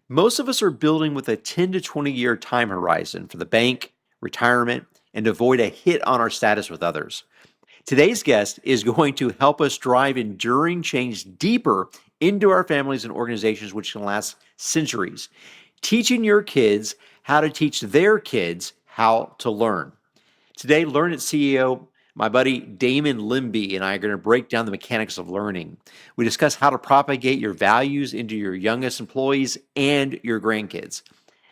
Most of us are building with a 10 to 20 year time horizon for the bank, retirement, and to avoid a hit on our status with others. Today's guest is going to help us drive enduring change deeper into our families and organizations, which can last centuries. Teaching your kids how to teach their kids how to learn. Today, Learnit CEO, my buddy Damon Lembi, and I are going to break down the mechanics of learning. We discuss how to propagate your values into your youngest employees and your grandkids.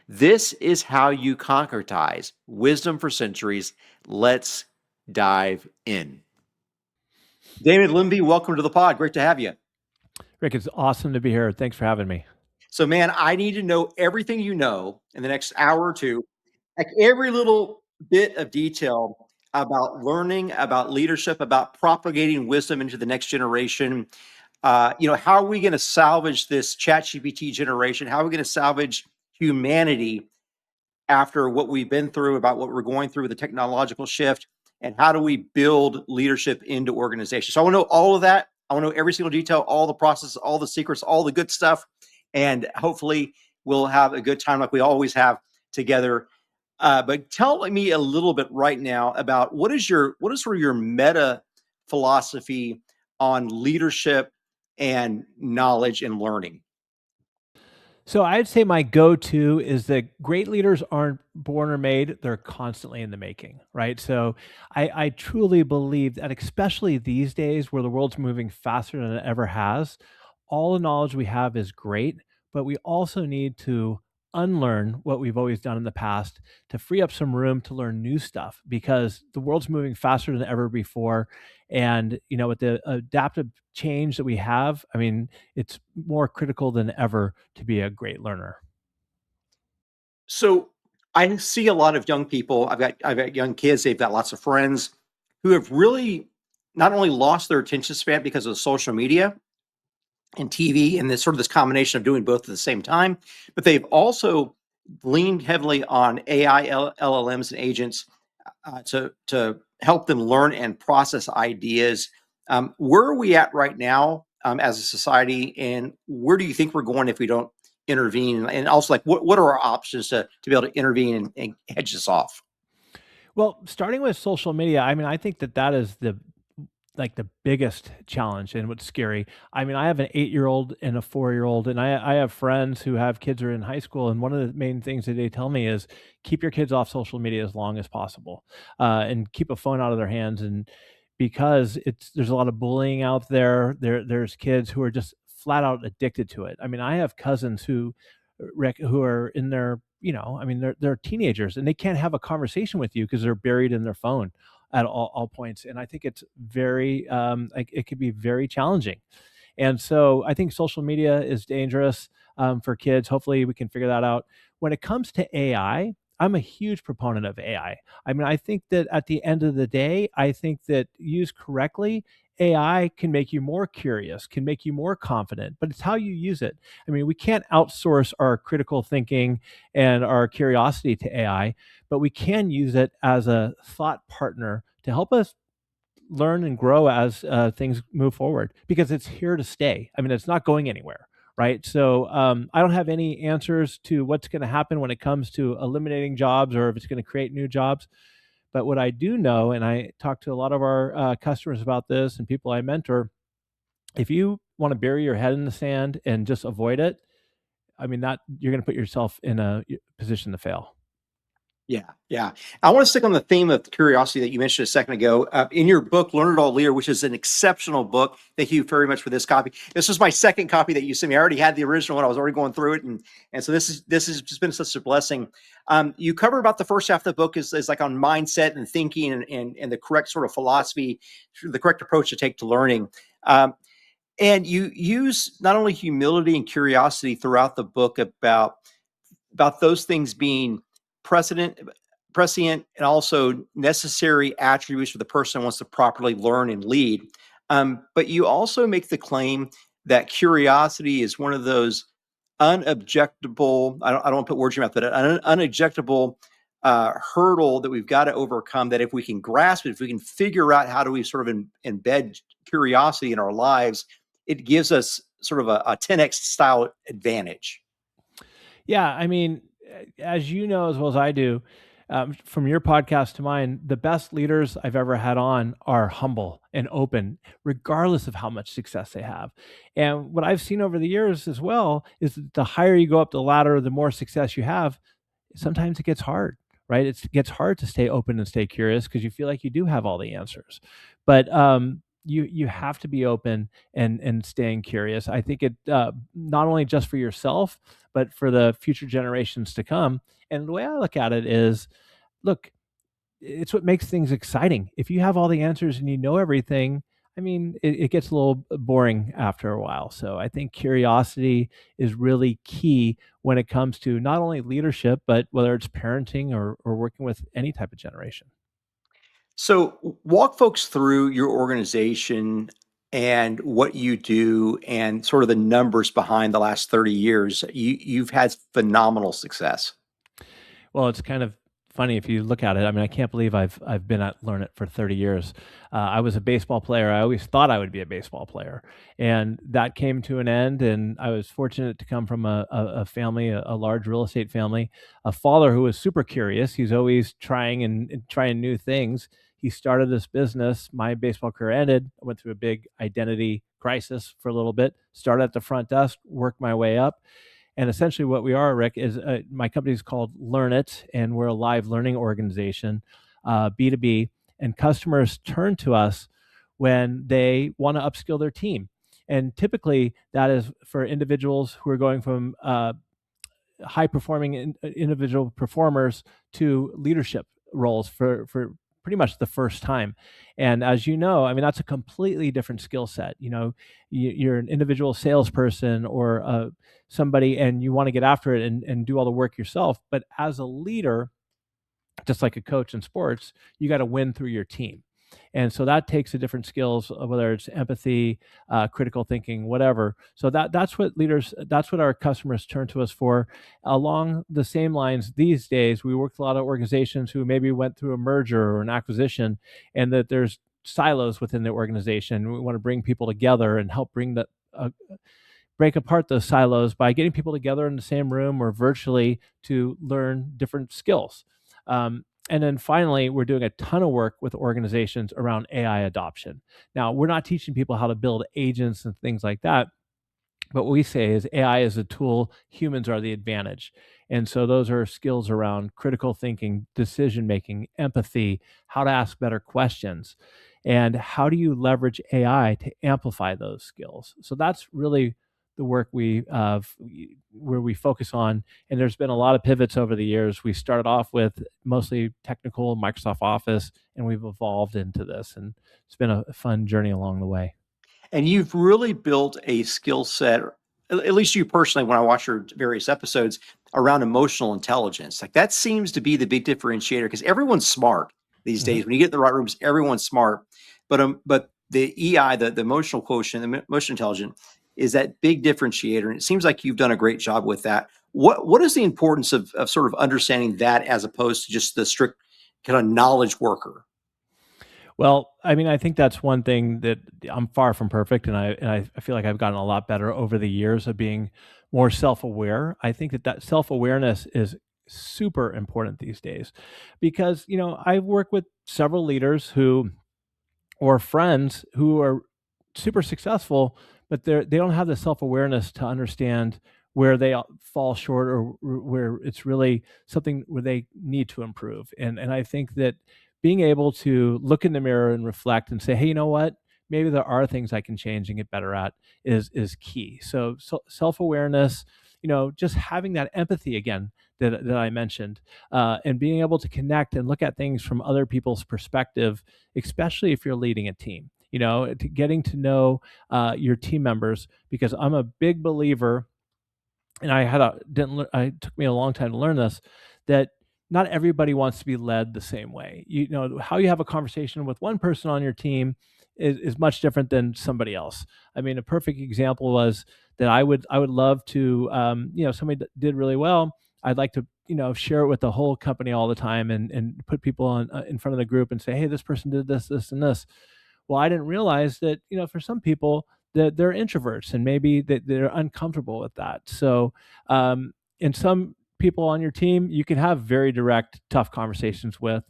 This is how you concretize wisdom for centuries. Let's dive in. David Lembi, welcome to the pod. Great to have you. Rick, it's awesome to be here. Thanks for having me. So, man, I need to know everything you know in the next hour or two, like every little bit of detail about learning, about leadership, about propagating wisdom into the next generation. How are we going to salvage this ChatGPT generation? How are we going to salvage humanity after what we've been through, about what we're going through with the technological shift, and how do we build leadership into organizations? So I want to know all of that. I want to know every single detail, all the process, all the secrets, all the good stuff, and hopefully we'll have a good time like we always have together. But tell me a little bit right now about what is sort of your meta philosophy on leadership and knowledge and learning. So I'd say my go-to is that great leaders aren't born or made, they're constantly in the making, right? So I truly believe that, especially these days where the world's moving faster than it ever has, all the knowledge we have is great, but we also need to unlearn what we've always done in the past to free up some room to learn new stuff because the world's moving faster than ever before. And, with the adaptive change that we have, I mean, it's more critical than ever to be a great learner. So I see a lot of young people. I've got young kids. They've got lots of friends who have really not only lost their attention span because of social media and TV and this sort of this combination of doing both at the same time, but they've also leaned heavily on AI, LLMs, and agents to help them learn and process ideas. Where are we at right now as a society, and where do you think we're going if we don't intervene? And also, like, what are our options to be able to intervene and hedge this off? Well, starting with social media, I mean, I think that is the biggest challenge and what's scary. I mean, I have an 8-year-old and a 4-year-old, and I have friends who have kids who are in high school, and one of the main things that they tell me is keep your kids off social media as long as possible, and keep a phone out of their hands. And because there's a lot of bullying out there, there's kids who are just flat out addicted to it. I mean, I have cousins who are in their, I mean, they're teenagers and they can't have a conversation with you because they're buried in their phone at all points. And I think it's very, like, it could be very challenging. And so I think social media is dangerous for kids. Hopefully we can figure that out. When it comes to AI, I'm a huge proponent of AI. I mean, I think that at the end of the day, I think that used correctly, AI can make you more curious, can make you more confident, but it's how you use it. I mean, we can't outsource our critical thinking and our curiosity to AI, but we can use it as a thought partner to help us learn and grow as things move forward because it's here to stay. I mean, it's not going anywhere, right? So I don't have any answers to what's going to happen when it comes to eliminating jobs or if it's going to create new jobs. But what I do know, and I talk to a lot of our customers about this and people I mentor, if you want to bury your head in the sand and just avoid it, I mean, that you're going to put yourself in a position to fail. Yeah, yeah. I want to stick on the theme of curiosity that you mentioned a second ago. In your book, Learn It All Leader, which is an exceptional book. Thank you very much for this copy. This was my second copy that you sent me. I already had the original one. I was already going through it, and so this has just been such a blessing. You cover about the first half of the book is like on mindset and thinking and the correct sort of philosophy, the correct approach to take to learning. And you use not only humility and curiosity throughout the book about those things being precedent, prescient, and also necessary attributes for the person who wants to properly learn and lead. But you also make the claim that curiosity is one of those unobjectable, I don't want to put words in your mouth, but an unobjectable hurdle that we've got to overcome, that if we can grasp it, if we can figure out how do we sort of embed curiosity in our lives, it gives us sort of a 10x style advantage. Yeah, I mean, as you know as well as I do, from your podcast to mine, the best leaders I've ever had on are humble and open, regardless of how much success they have. And what I've seen over the years as well is that the higher you go up the ladder, the more success you have, sometimes it gets hard, right? It gets hard to stay open and stay curious because you feel like you do have all the answers. But you have to be open and staying curious. I think it not only just for yourself, but for the future generations to come. And the way I look at it is, look, it's what makes things exciting. If you have all the answers and you know everything, I mean, it gets a little boring after a while. So I think curiosity is really key when it comes to not only leadership, but whether it's parenting or working with any type of generation. So, walk folks through your organization and what you do and sort of the numbers behind the last 30 years. You've had phenomenal success. Well, it's kind of funny if you look at it. I mean, I can't believe I've been at Learnit for 30 years. I was a baseball player. I always thought I would be a baseball player, and that came to an end. And I was fortunate to come from a family, a large real estate family, a father who was super curious. He's always trying and trying new things. He started this business. My baseball career ended. I went through a big identity crisis for a little bit. Started at the front desk, worked my way up, and essentially, what we are, Rick, is my company is called Learnit, and we're a live learning organization, B2B. And customers turn to us when they want to upskill their team. And typically, that is for individuals who are going from high performing individual performers to leadership roles for pretty much the first time. And as you know, I mean, that's a completely different skill set. You know, you're an individual salesperson or somebody, and you want to get after it and do all the work yourself. But as a leader, just like a coach in sports, you got to win through your team. And so that takes a different skills, whether it's empathy, critical thinking, whatever. So that's what leaders, that's what our customers turn to us for. Along the same lines, these days we work with a lot of organizations who maybe went through a merger or an acquisition, and that there's silos within the organization. We want to bring people together and help bring the break apart those silos by getting people together in the same room or virtually to learn different skills. And then finally, we're doing a ton of work with organizations around AI adoption. Now, we're not teaching people how to build agents and things like that. But what we say is AI is a tool, humans are the advantage. And so those are skills around critical thinking, decision making, empathy, how to ask better questions, and how do you leverage AI to amplify those skills. So that's really the work where we focus on. And there's been a lot of pivots over the years. We started off with mostly technical Microsoft Office, and we've evolved into this. And it's been a fun journey along the way. And you've really built a skill set, at least you personally, when I watch your various episodes, around emotional intelligence. Like that seems to be the big differentiator because everyone's smart these Mhm. days. When you get in the right rooms, everyone's smart. But the EI, the emotional quotient, the emotional intelligence, is that big differentiator. And it seems like you've done a great job with that. What is the importance of sort of understanding that as opposed to just the strict kind of knowledge worker? Well, I mean, I think that's one thing that I'm far from perfect, and I feel like I've gotten a lot better over the years of being more self-aware. I think that self-awareness is super important these days because, you know, I've worked with several leaders who or friends who are super successful, but they don't have the self-awareness to understand where they fall short or where it's really something where they need to improve. And I think that being able to look in the mirror and reflect and say, hey, you know what? Maybe there are things I can change and get better at is key. So self-awareness, you know, just having that empathy again that I mentioned, and being able to connect and look at things from other people's perspective, especially if you're leading a team. You know, getting to know your team members, because I'm a big believer, and I had a didn't lear it took me a long time to learn this, that not everybody wants to be led the same way. You know, how you have a conversation with one person on your team is much different than somebody else. I mean, a perfect example was that I would love to, you know, somebody that did really well, I'd like to, you know, share it with the whole company all the time and put people on in front of the group and say, "Hey, this person did this, this, and this." Well, I didn't realize that, you know, for some people that they're introverts and maybe that they're uncomfortable with that. So in some people on your team, you can have very direct, tough conversations with.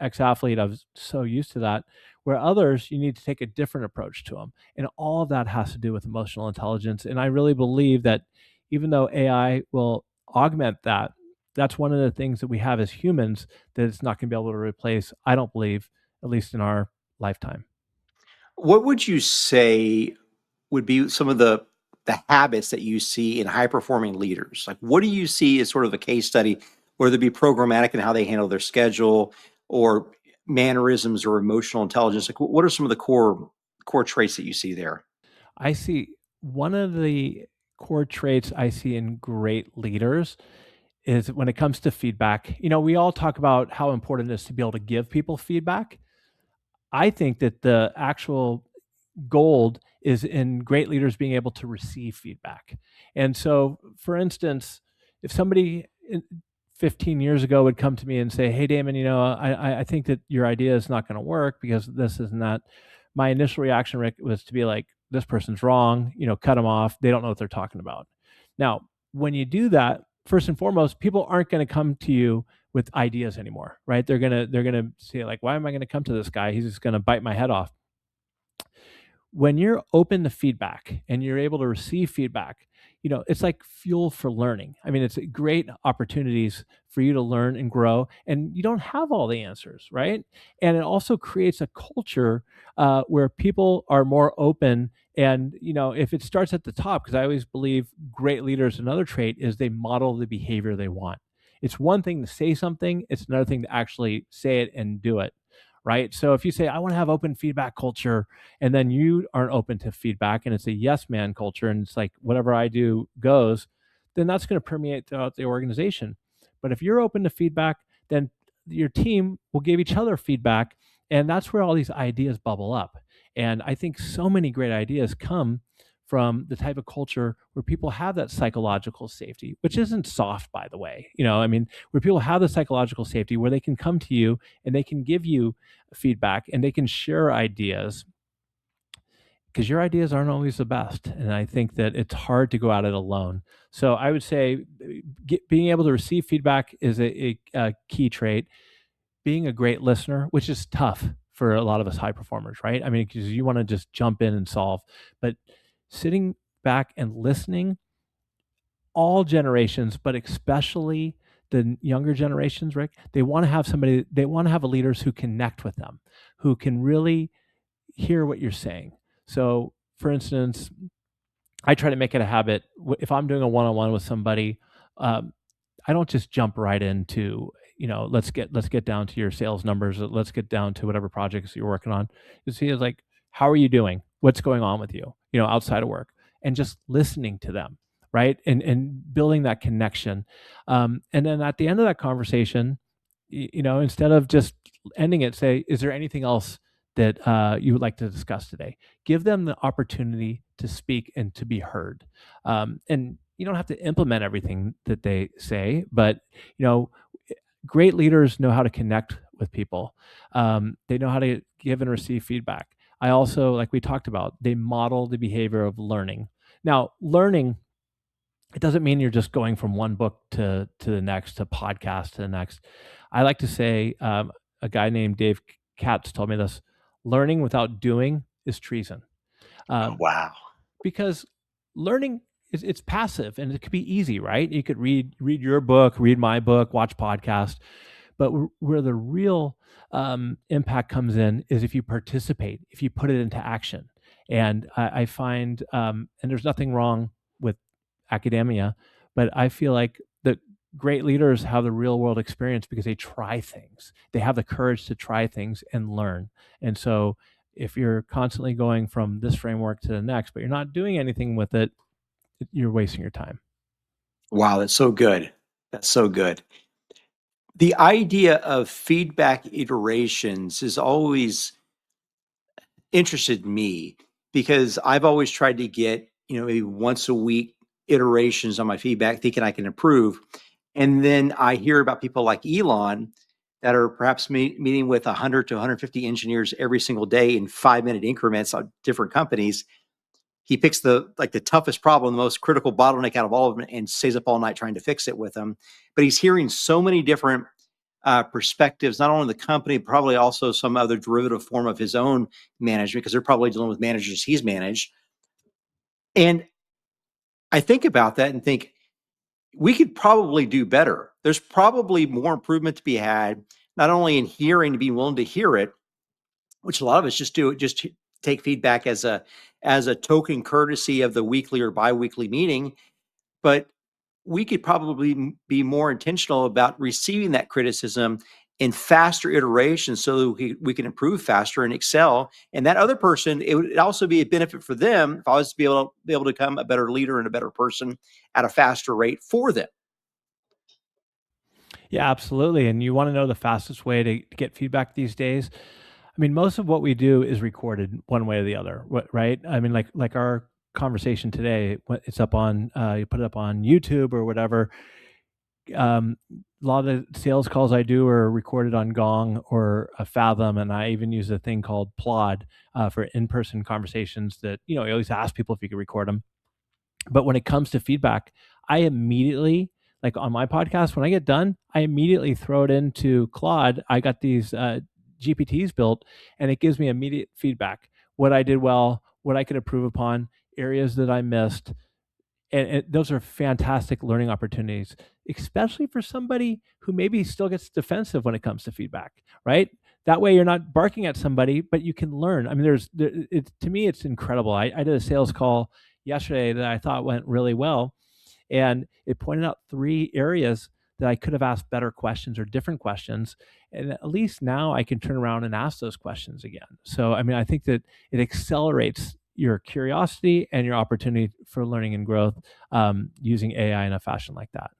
Ex-athlete, I was so used to that. Where others, you need to take a different approach to them, and all of that has to do with emotional intelligence. And I really believe that even though AI will augment that, that's one of the things that we have as humans that it's not going to be able to replace. I don't believe, at least in our lifetime. What would you say would be some of the habits that you see in high performing leaders? Like, what do you see as sort of a case study, whether it be programmatic in how they handle their schedule, or mannerisms, or emotional intelligence? Like, what are some of the core traits that you see there? I see one of the core traits I see in great leaders is when it comes to feedback. We all talk about how important it is to be able to give people feedback. I think that the actual gold is in great leaders being able to receive feedback. And so, for instance, if somebody 15 years ago would come to me and say, "Hey, Damon, I think that your idea is not going to work because this is not," my initial reaction, Rick, was to be like, "This person's wrong. Cut them off. They don't know what they're talking about." Now, when you do that, first and foremost, people aren't going to come to you with ideas anymore, right? They're gonna say like, "Why am I going to come to this guy? He's just going to bite my head off." When you're open to feedback and you're able to receive feedback, it's like fuel for learning. I mean, it's great opportunities for you to learn and grow, and you don't have all the answers, right? And it also creates a culture where people are more open. And, if it starts at the top, because I always believe great leaders, another trait is they model the behavior they want. It's one thing to say something, it's another thing to actually say it and do it. Right. So if you say, "I want to have open feedback culture," and then you aren't open to feedback and it's a yes man culture and it's like whatever I do goes, then that's going to permeate throughout the organization. But if you're open to feedback, then your team will give each other feedback, and that's where all these ideas bubble up. And I think so many great ideas come from the type of culture where people have that psychological safety, which isn't soft, by the way. I mean, where people have the psychological safety where they can come to you and they can give you feedback and they can share ideas, because your ideas aren't always the best. And I think that it's hard to go at it alone. So I would say being able to receive feedback is a key trait. Being a great listener, which is tough for a lot of us high performers, right? I mean, because you want to just jump in and solve, but sitting back and listening, all generations, but especially the younger generations, Rick, they want to have somebody, they want to have leaders who connect with them, who can really hear what you're saying. So, for instance, I try to make it a habit. If I'm doing a one-on-one with somebody, um, I don't just jump right into, let's get down to your sales numbers. Let's get down to whatever projects you're working on. You see, it's like, how are you doing? What's going on with you? Outside of work, and just listening to them, right? And building that connection. And then at the end of that conversation, instead of just ending it, say, "Is there anything else that you would like to discuss today?" Give them the opportunity to speak and to be heard. And you don't have to implement everything that they say, but you know, great leaders know how to connect with people. They know how to give and receive feedback. I also, like we talked about, they model the behavior of learning. Now, learning, it doesn't mean you're just going from one book to the next, to podcast to the next. I like to say, a guy named Dave Katz told me this: learning without doing is treason. Oh, Um, wow. because learning is, it's passive and it could be easy, right? You could read your book, read my book, watch podcast, but where the real impact comes in is if you participate, if you put it into action. And I find, and there's nothing wrong with academia, but I feel like the great leaders have the real world experience because they try things. They have the courage to try things and learn. And so if you're constantly going from this framework to the next, but you're not doing anything with it, you're wasting your time. Wow, that's so good. That's so good. The idea of feedback iterations has always interested me, because I've always tried to get, maybe once a week iterations on my feedback, thinking I can improve. And then I hear about people like Elon that are perhaps meeting with 100 to 150 engineers every single day in 5-minute increments on different companies. he picks the toughest problem, the most critical bottleneck out of all of them, and stays up all night trying to fix it with them. But he's hearing so many different perspectives, not only the company, probably also some other derivative form of his own management, because they're probably dealing with managers he's managed. And I think about that and think we could probably do better. There's probably more improvement to be had, not only in hearing, to be willing to hear it, which a lot of us just do, just take feedback as a token courtesy of the weekly or biweekly meeting, but we could probably be more intentional about receiving that criticism in faster iterations so that we can improve faster and excel. And that other person, it would also be a benefit for them if I was to be able to become a better leader and a better person at a faster rate for them. Yeah, absolutely. And you want to know the fastest way to get feedback these days? I mean, most of what we do is recorded one way or the other, right? I mean, like our conversation today, it's up on, you put it up on YouTube or whatever. A lot of the sales calls I do are recorded on Gong or a Fathom, and I even use a thing called Plod for in-person conversations that, you always ask people if you could record them. But when it comes to feedback, I immediately, like on my podcast, when I get done, I immediately throw it into Claude. I got these GPTs built, and it gives me immediate feedback, what I did well, what I could improve upon, areas that I missed. And those are fantastic learning opportunities, especially for somebody who maybe still gets defensive when it comes to feedback, right? That way you're not barking at somebody, but you can learn. I mean, to me, it's incredible. I did a sales call yesterday that I thought went really well, and it pointed out 3 areas that I could have asked better questions or different questions. And at least now I can turn around and ask those questions again. So, I mean, I think that it accelerates your curiosity and your opportunity for learning and growth using AI in a fashion like that.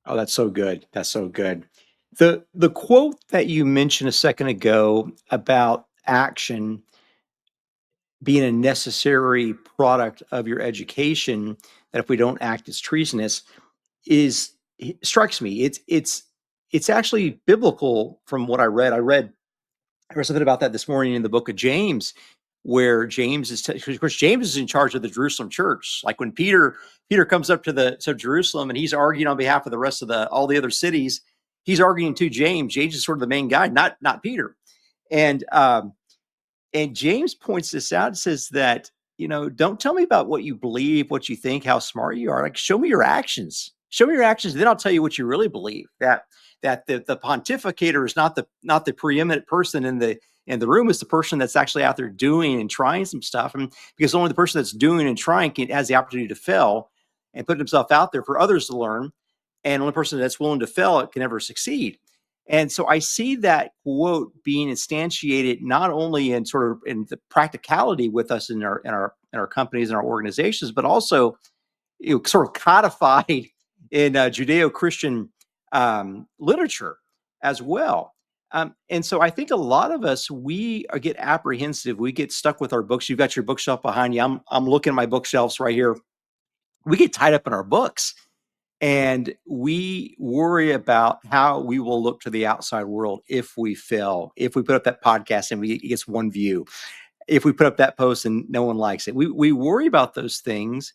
Oh, that's so good. That's so good. The quote that you mentioned a second ago about action being a necessary product of your education, that if we don't act, it's treasonous, is it strikes me. It's actually biblical from what I read. I read something about that this morning in the book of James, where James is, of course, James is in charge of the Jerusalem church. Like when Peter comes up to Jerusalem and he's arguing on behalf of the rest of all the other cities, he's arguing to James. James is sort of the main guy, not Peter. And James points this out and says that, don't tell me about what you believe, what you think, how smart you are. Like, show me your actions. Show me your actions. Then I'll tell you what you really believe. That the pontificator is not the preeminent person in the room, is the person that's actually out there doing and trying some stuff. And because only the person that's doing and trying has the opportunity to fail and put himself out there for others to learn. And only person that's willing to fail can ever succeed. And so I see that quote being instantiated not only in sort of in the practicality with us in our companies and our organizations, but also sort of codified in Judeo-Christian literature as well. And so I think a lot of us, we get apprehensive. We get stuck with our books. You've got your bookshelf behind you. I'm looking at my bookshelves right here. We get tied up in our books. And we worry about how we will look to the outside world if we fail, if we put up that podcast and it gets one view, if we put up that post and no one likes it. We worry about those things.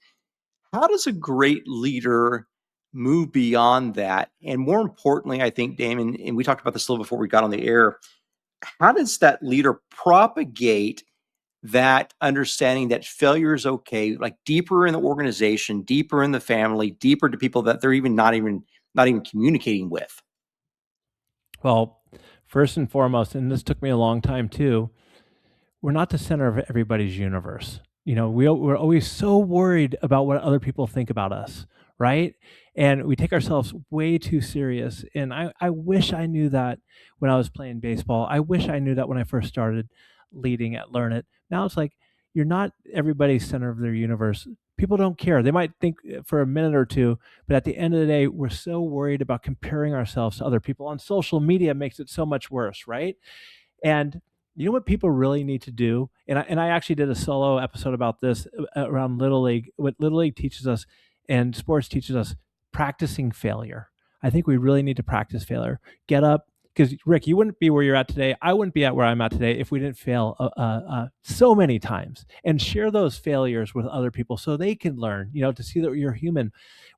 How does a great leader move beyond that? And more importantly, I think, Damon, and we talked about this a little before we got on the air, how does that leader propagate that understanding that failure is okay, like deeper in the organization, deeper in the family, deeper to people that they're even not even communicating with? Well, first and foremost, and this took me a long time too, we're not the center of everybody's universe. We're always so worried about what other people think about us, right? And we take ourselves way too serious. And I wish I knew that when I was playing baseball. I wish I knew that when I first started leading at Learnit. Now it's like, you're not everybody's center of their universe. People don't care. They might think for a minute or two, but at the end of the day, we're so worried about comparing ourselves to other people. On social media makes it so much worse, right? And you know what people really need to do? And I actually did a solo episode about this around Little League. What Little League teaches us and sports teaches us, practicing failure. I think we really need to practice failure. Get up, because Rick, you wouldn't be where you're at today. I wouldn't be at where I'm at today if we didn't fail so many times. And share those failures with other people so they can learn, to see that you're human.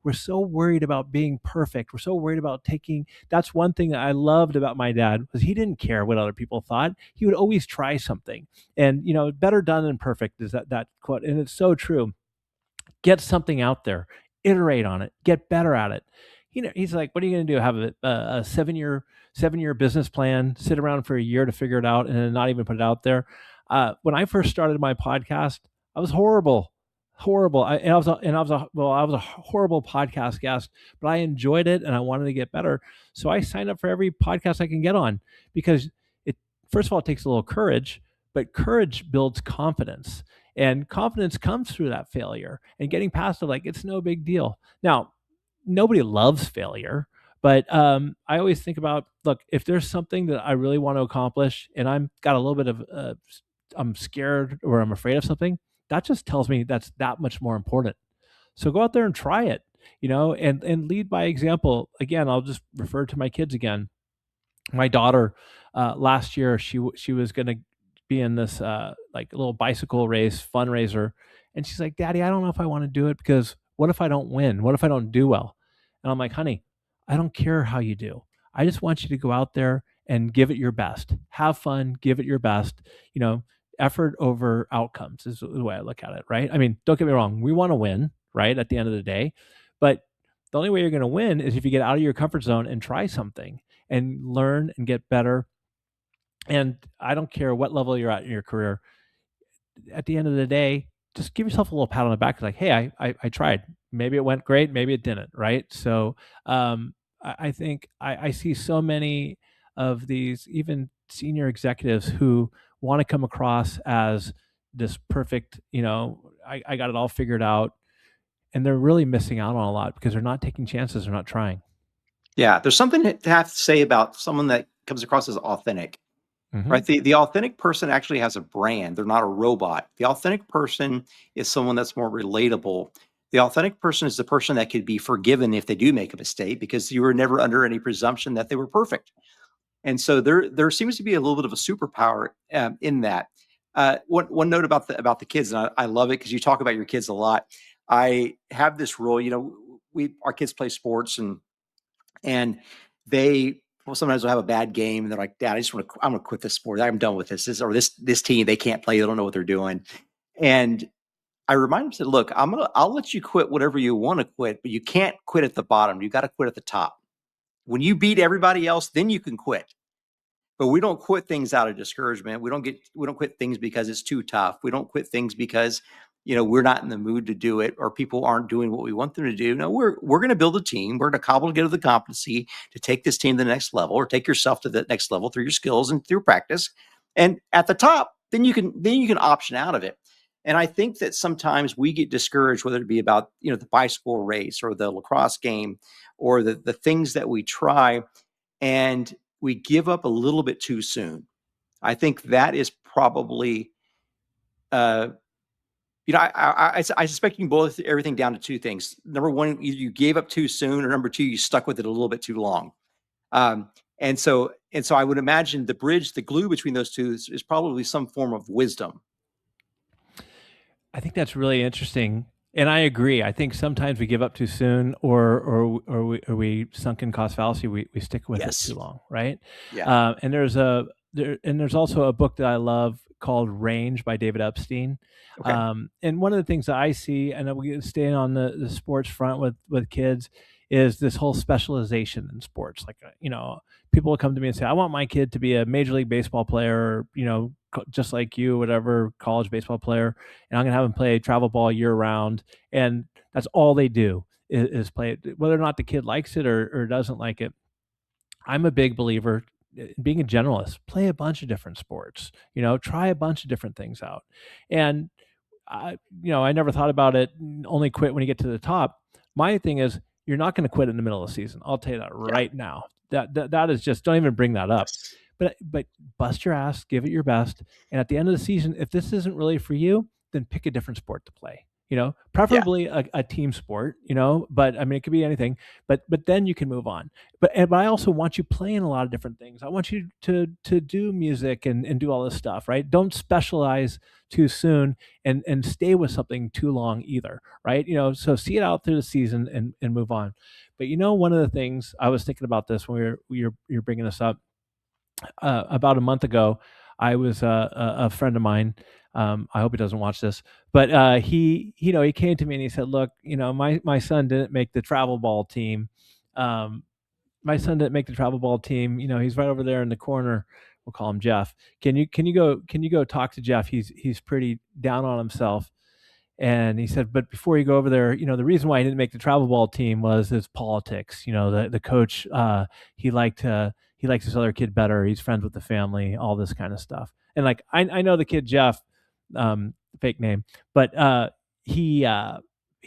We're so worried about being perfect. We're so worried about taking. That's one thing that I loved about my dad, was he didn't care what other people thought. He would always try something. And better done than perfect is that quote, and it's so true. Get something out there, iterate on it, get better at it. He's like, what are you going to do? Have a 7-year business plan, sit around for a year to figure it out, and then not even put it out there? When I first started my podcast, I was horrible. I was a horrible podcast guest, but I enjoyed it and I wanted to get better. So I signed up for every podcast I can get on, because it, first of all, it takes a little courage, but courage builds confidence. And confidence comes through that failure and getting past it. Like, it's no big deal. Now, nobody loves failure, but I always think about, look, if there's something that I really want to accomplish and I'm got a little bit of, I'm scared or I'm afraid of something, that just tells me that's that much more important. So go out there and try it, and lead by example. Again, I'll just refer to my kids again. My daughter, last year, she was going to be in this like little bicycle race fundraiser, and she's like, "Daddy, I don't know if I want to do it, because what if I don't win? What if I don't do well?" And I'm like, "Honey, I don't care how you do. I just want you to go out there and give it your best. Have fun, give it your best. Effort over outcomes is the way I look at it, right? I mean, don't get me wrong, we want to win, right? At the end of the day, but the only way you're going to win is if you get out of your comfort zone and try something and learn and get better. And I don't care what level you're at in your career. At the end of the day, just give yourself a little pat on the back. Like, hey, I tried. Maybe it went great. Maybe it didn't. Right. So I think I see so many of these, even senior executives, who want to come across as this perfect, I got it all figured out. And they're really missing out on a lot because they're not taking chances. They're not trying. Yeah, there's something to have to say about someone that comes across as authentic. Mm-hmm. Right. The authentic person actually has a brand. They're not a robot. The authentic person is someone that's more relatable. The authentic person is the person that could be forgiven if they do make a mistake, because you were never under any presumption that they were perfect. And so there seems to be a little bit of a superpower in that. One note about the kids, and I love it because you talk about your kids a lot. I have this rule. Our kids play sports, and they sometimes will have a bad game, and they're like, "Dad, I'm going to quit this sport. I'm done with this team. They can't play. They don't know what they're doing." And I remind them, said, "Look, I'll let you quit whatever you want to quit, but you can't quit at the bottom. You got to quit at the top. When you beat everybody else, then you can quit. But we don't quit things out of discouragement. We don't quit things because it's too tough. We don't quit things because we're not in the mood to do it, or people aren't doing what we want them to do. No, we're going to build a team. We're going to cobble together the competency to take this team to the next level, or take yourself to the next level through your skills and through practice. And at the top, then you can option out of it." And I think that sometimes we get discouraged, whether it be about the bicycle race or the lacrosse game or the things that we try, and we give up a little bit too soon. I think that is probably, I suspect you can boil everything down to two things. Number one, you gave up too soon, or number two, you stuck with it a little bit too long. And so I would imagine the glue between those two is probably some form of wisdom. I think that's really interesting, and I agree. I think sometimes we give up too soon, or we sunken cost fallacy. We stick with it too long, right? Yeah. And there's also a book that I love called Range by David Epstein. Okay. And one of the things that I see, and we staying on the sports front with kids, is this whole specialization in sports. Like, people will come to me and say, "I want my kid to be a Major League Baseball player, just like you, whatever, college baseball player, and I'm going to have them play travel ball year round." And that's all they do is play it, whether or not the kid likes it or doesn't like it. I'm a big believer in being a generalist. Play a bunch of different sports, try a bunch of different things out. And I never thought about it, only quit when you get to the top. My thing is, you're not going to quit in the middle of the season. I'll tell you that right now. That is just, don't even bring that up. Yes. But bust your ass, give it your best. And at the end of the season, if this isn't really for you, then pick a different sport to play. Yeah. preferably a team sport, but I mean, it could be anything, but then you can move on. But I also want you playing a lot of different things. I want you to do music and do all this stuff, right? Don't specialize too soon and stay with something too long either, right? So see it out through the season and move on. But one of the things I was thinking about this when you're bringing this up, about a month ago, I was a friend of mine. I hope he doesn't watch this, but he came to me and he said, "Look, my son didn't make the travel ball team. Um, my son didn't make the travel ball team. He's right over there in the corner. We'll call him Jeff. Can you go talk to Jeff? He's pretty down on himself." And he said, but before you go over there, the reason why he didn't make the travel ball team was his politics. The coach, he likes this other kid better. He's friends with the family, all this kind of stuff. And like, I know the kid Jeff, fake name, but he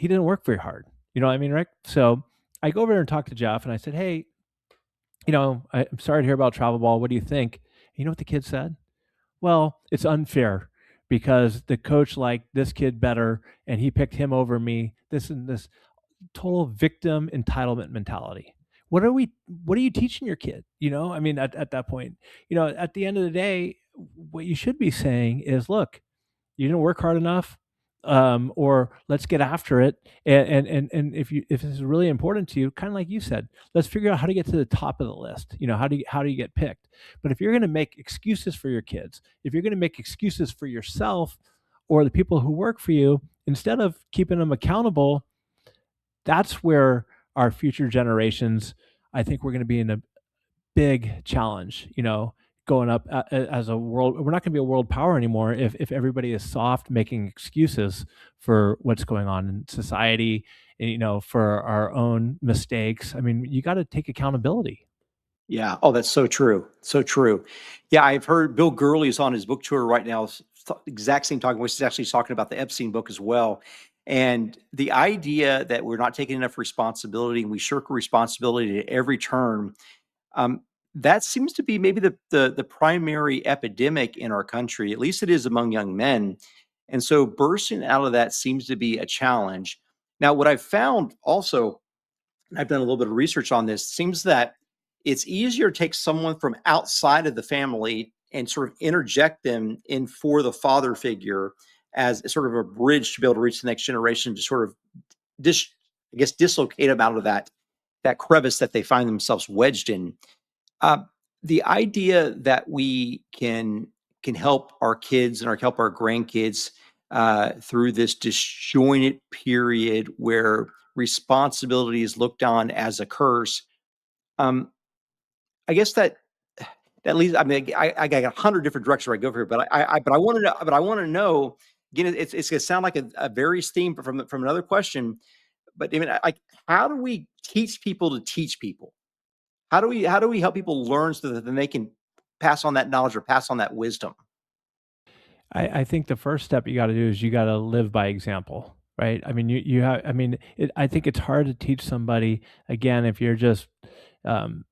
didn't work very hard. You know what I mean, Rick? So I go over there and talk to Jeff, and I said, hey, I'm sorry to hear about travel ball. What do you think? You know what the kid said? Well, it's unfair because the coach liked this kid better and he picked him over me. This and this total victim entitlement mentality. What are you teaching your kid? I mean, at that point, at the end of the day, what you should be saying is, look, you didn't work hard enough, or let's get after it. And if this is really important to you, kind of like you said, let's figure out how to get to the top of the list. How do you get picked? But if you're going to make excuses for your kids, if you're going to make excuses for yourself or the people who work for you, instead of keeping them accountable, that's where our future generations, I think we're going to be in a big challenge, going up as a world. We're not going to be a world power anymore if everybody is soft, making excuses for what's going on in society, and, for our own mistakes. I mean, you got to take accountability. Yeah. Oh, that's so true. So true. Yeah, I've heard Bill Gurley's on his book tour right now. Exact same talking, which is actually talking about the Epstein book as well. And the idea that we're not taking enough responsibility and we shirk responsibility at every turn, um, that seems to be maybe the primary epidemic in our country. At least it is among young men. And so bursting out of that seems to be a challenge. Now, what I've found also, I've done a little bit of research on this, seems that it's easier to take someone from outside of the family and sort of interject them in for the father figure as sort of a bridge to be able to reach the next generation, to sort of dislocate them out of that crevice that they find themselves wedged in. Uh, the idea that we can help our kids and help our grandkids through this disjointed period where responsibility is looked on as a curse. Um, I guess that leads. I mean, I got 100 different directions where I go here, but I want to know. But I want to know. Again, it's going to sound like a various theme from another question. But I mean, like, how do we teach people to teach people? How do we help people learn so that then they can pass on that knowledge or pass on that wisdom? I think the first step you got to do is you got to live by example, right? I mean, you have. I mean, I think it's hard to teach somebody, again, if you're um,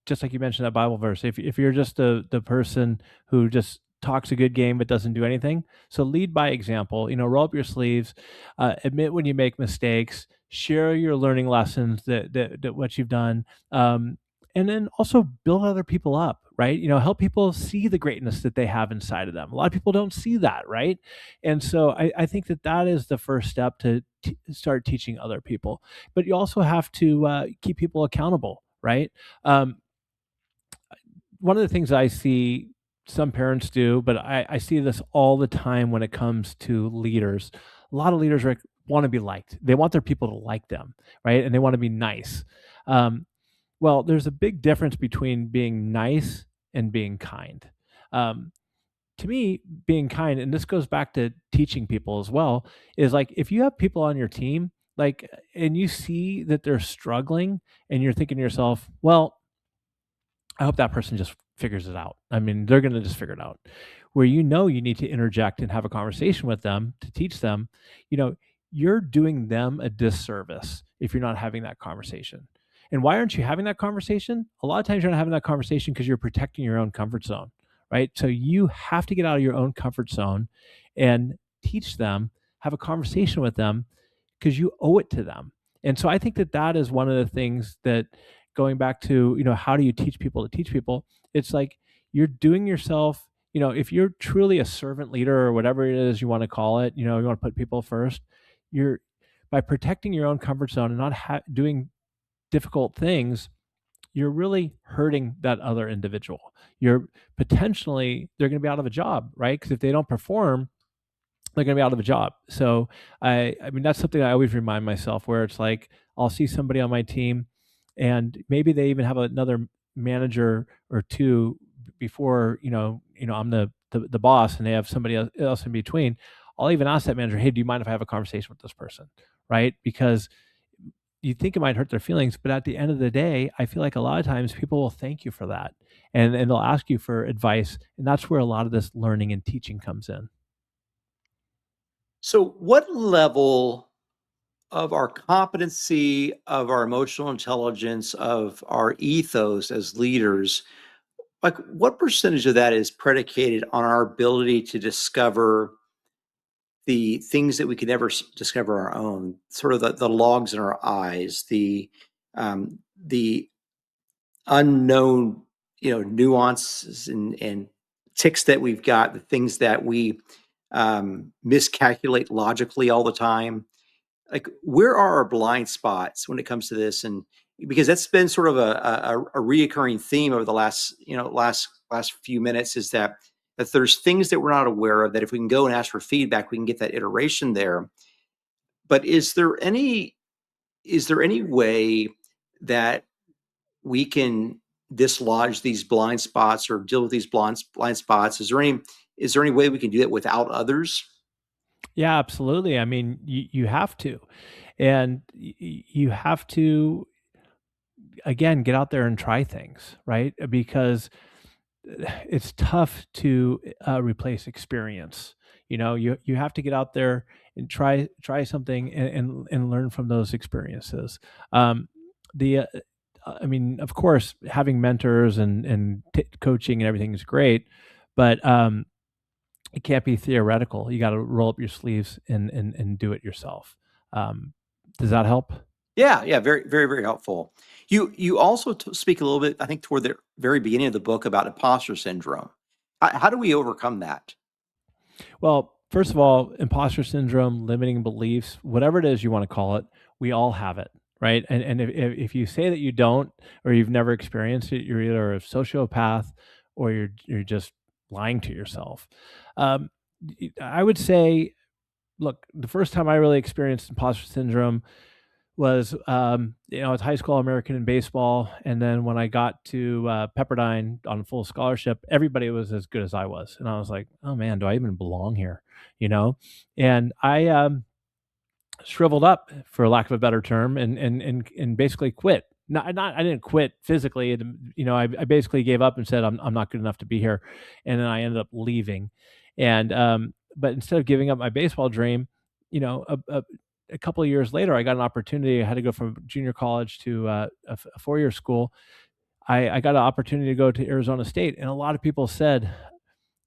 just like you mentioned that Bible verse. If you're just the person who just talks a good game but doesn't do anything, so lead by example. Roll up your sleeves, admit when you make mistakes, share your learning lessons, that what you've done, and then also build other people up. Right? Help people see the greatness that they have inside of them. A lot of people don't see that, right? And so I think that is the first step to start teaching other people. But you also have to keep people accountable, right? Um, One of the things I see some parents do, but I see this all the time when it comes to leaders. A lot of leaders want to be liked. They want their people to like them, right? And they want to be nice. Um, well, there's a big difference between being nice and being kind. Um, to me, being kind, and this goes back to teaching people as well, is like if you have people on your team, like, and you see that they're struggling, and you're thinking to yourself, well, I hope that person just figures it out. I mean, they're going to just figure it out. Where you need to interject and have a conversation with them to teach them, you know, you're doing them a disservice if you're not having that conversation. And why aren't you having that conversation? A lot of times you're not having that conversation because you're protecting your own comfort zone, right? So you have to get out of your own comfort zone and teach them have a conversation with them because you owe it to them. And so I think that that is one of the things that, going back to, how do you teach people to teach people? It's like you're doing yourself, if you're truly a servant leader or whatever it is you want to call it, you want to put people first, you're, by protecting your own comfort zone and not doing difficult things, you're really hurting that other individual. You're potentially, they're going to be out of a job, right? Because if they don't perform, they're going to be out of a job. So I mean, that's something I always remind myself, where it's like, I'll see somebody on my team and maybe they even have another manager or two before, I'm the boss, and they have somebody else in between. I'll even ask that manager, hey, do you mind if I have a conversation with this person? Right? Because you think it might hurt their feelings, but at the end of the day, I feel like a lot of times people will thank you for that, and they'll ask you for advice. And that's where a lot of this learning and teaching comes in. So what level of our competency, of our emotional intelligence, of our ethos as leaders, like what percentage of that is predicated on our ability to discover the things that we could never discover our own, sort of the logs in our eyes, the unknown, nuances and ticks that we've got, the things that we miscalculate logically all the time. Like, where are our blind spots when it comes to this? And because that's been sort of a reoccurring theme over the last few minutes, is that there's things that we're not aware of, that if we can go and ask for feedback, we can get that iteration there. But is there any way that we can dislodge these blind spots or deal with these blind spots? Is there any way we can do that without others? Yeah, absolutely. I mean, you have to, and you have to, again, get out there and try things, right? Because it's tough to replace experience. You have to get out there and try something, and learn from those experiences. The I mean, of course, having mentors and coaching and everything is great, but it can't be theoretical. You got to roll up your sleeves and do it yourself. Um, does that help? Yeah, yeah, very, very, very helpful. You also speak a little bit, I think, toward the very beginning of the book about imposter syndrome. How do we overcome that? Well, first of all, imposter syndrome, limiting beliefs, whatever it is you want to call it, we all have it, right? And if you say that you don't, or you've never experienced it, you're either a sociopath or you're just lying to yourself. Um, I would say, look, the first time I really experienced imposter syndrome was, I was high school American in baseball, and then when I got to Pepperdine on full scholarship, everybody was as good as I was, and I was like, "Oh man, do I even belong here?" You know, and I shriveled up, for lack of a better term, and basically quit. Not I didn't quit physically. I basically gave up and said, I'm not good enough to be here, and then I ended up leaving. And but instead of giving up my baseball dream, you know, a couple of years later, I got an opportunity. I had to go from junior college to a 4-year school. I got an opportunity to go to Arizona State, and a lot of people said,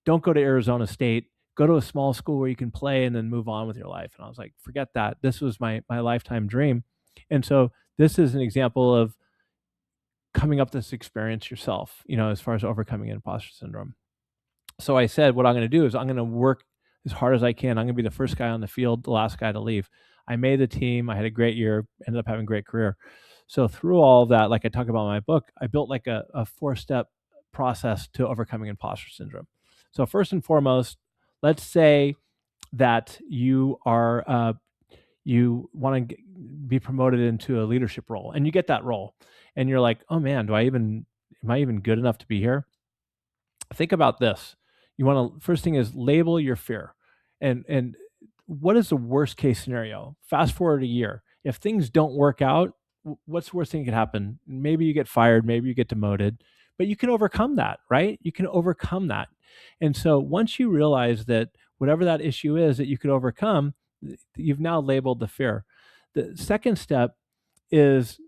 don't go to Arizona State. Go to a small school where you can play and then move on with your life. And I was like, forget that. This was my lifetime dream. And so this is an example of coming up this experience yourself, as far as overcoming imposter syndrome. So I said, what I'm going to do is I'm going to work as hard as I can. I'm going to be the first guy on the field, the last guy to leave. I made the team. I had a great year, ended up having a great career. So through all of that, like I talk about in my book, I built like a 4-step process to overcoming imposter syndrome. So first and foremost, let's say that you want to be promoted into a leadership role, and you get that role, and you're like, oh man, am I even good enough to be here? Think about this. You want to, first thing is, label your fear. And what is the worst case scenario? Fast forward a year. If things don't work out, what's the worst thing that could happen? Maybe you get fired, maybe you get demoted, but you can overcome that, right? You can overcome that. And so once you realize that whatever that issue is that you could overcome, you've now labeled the fear. The second step is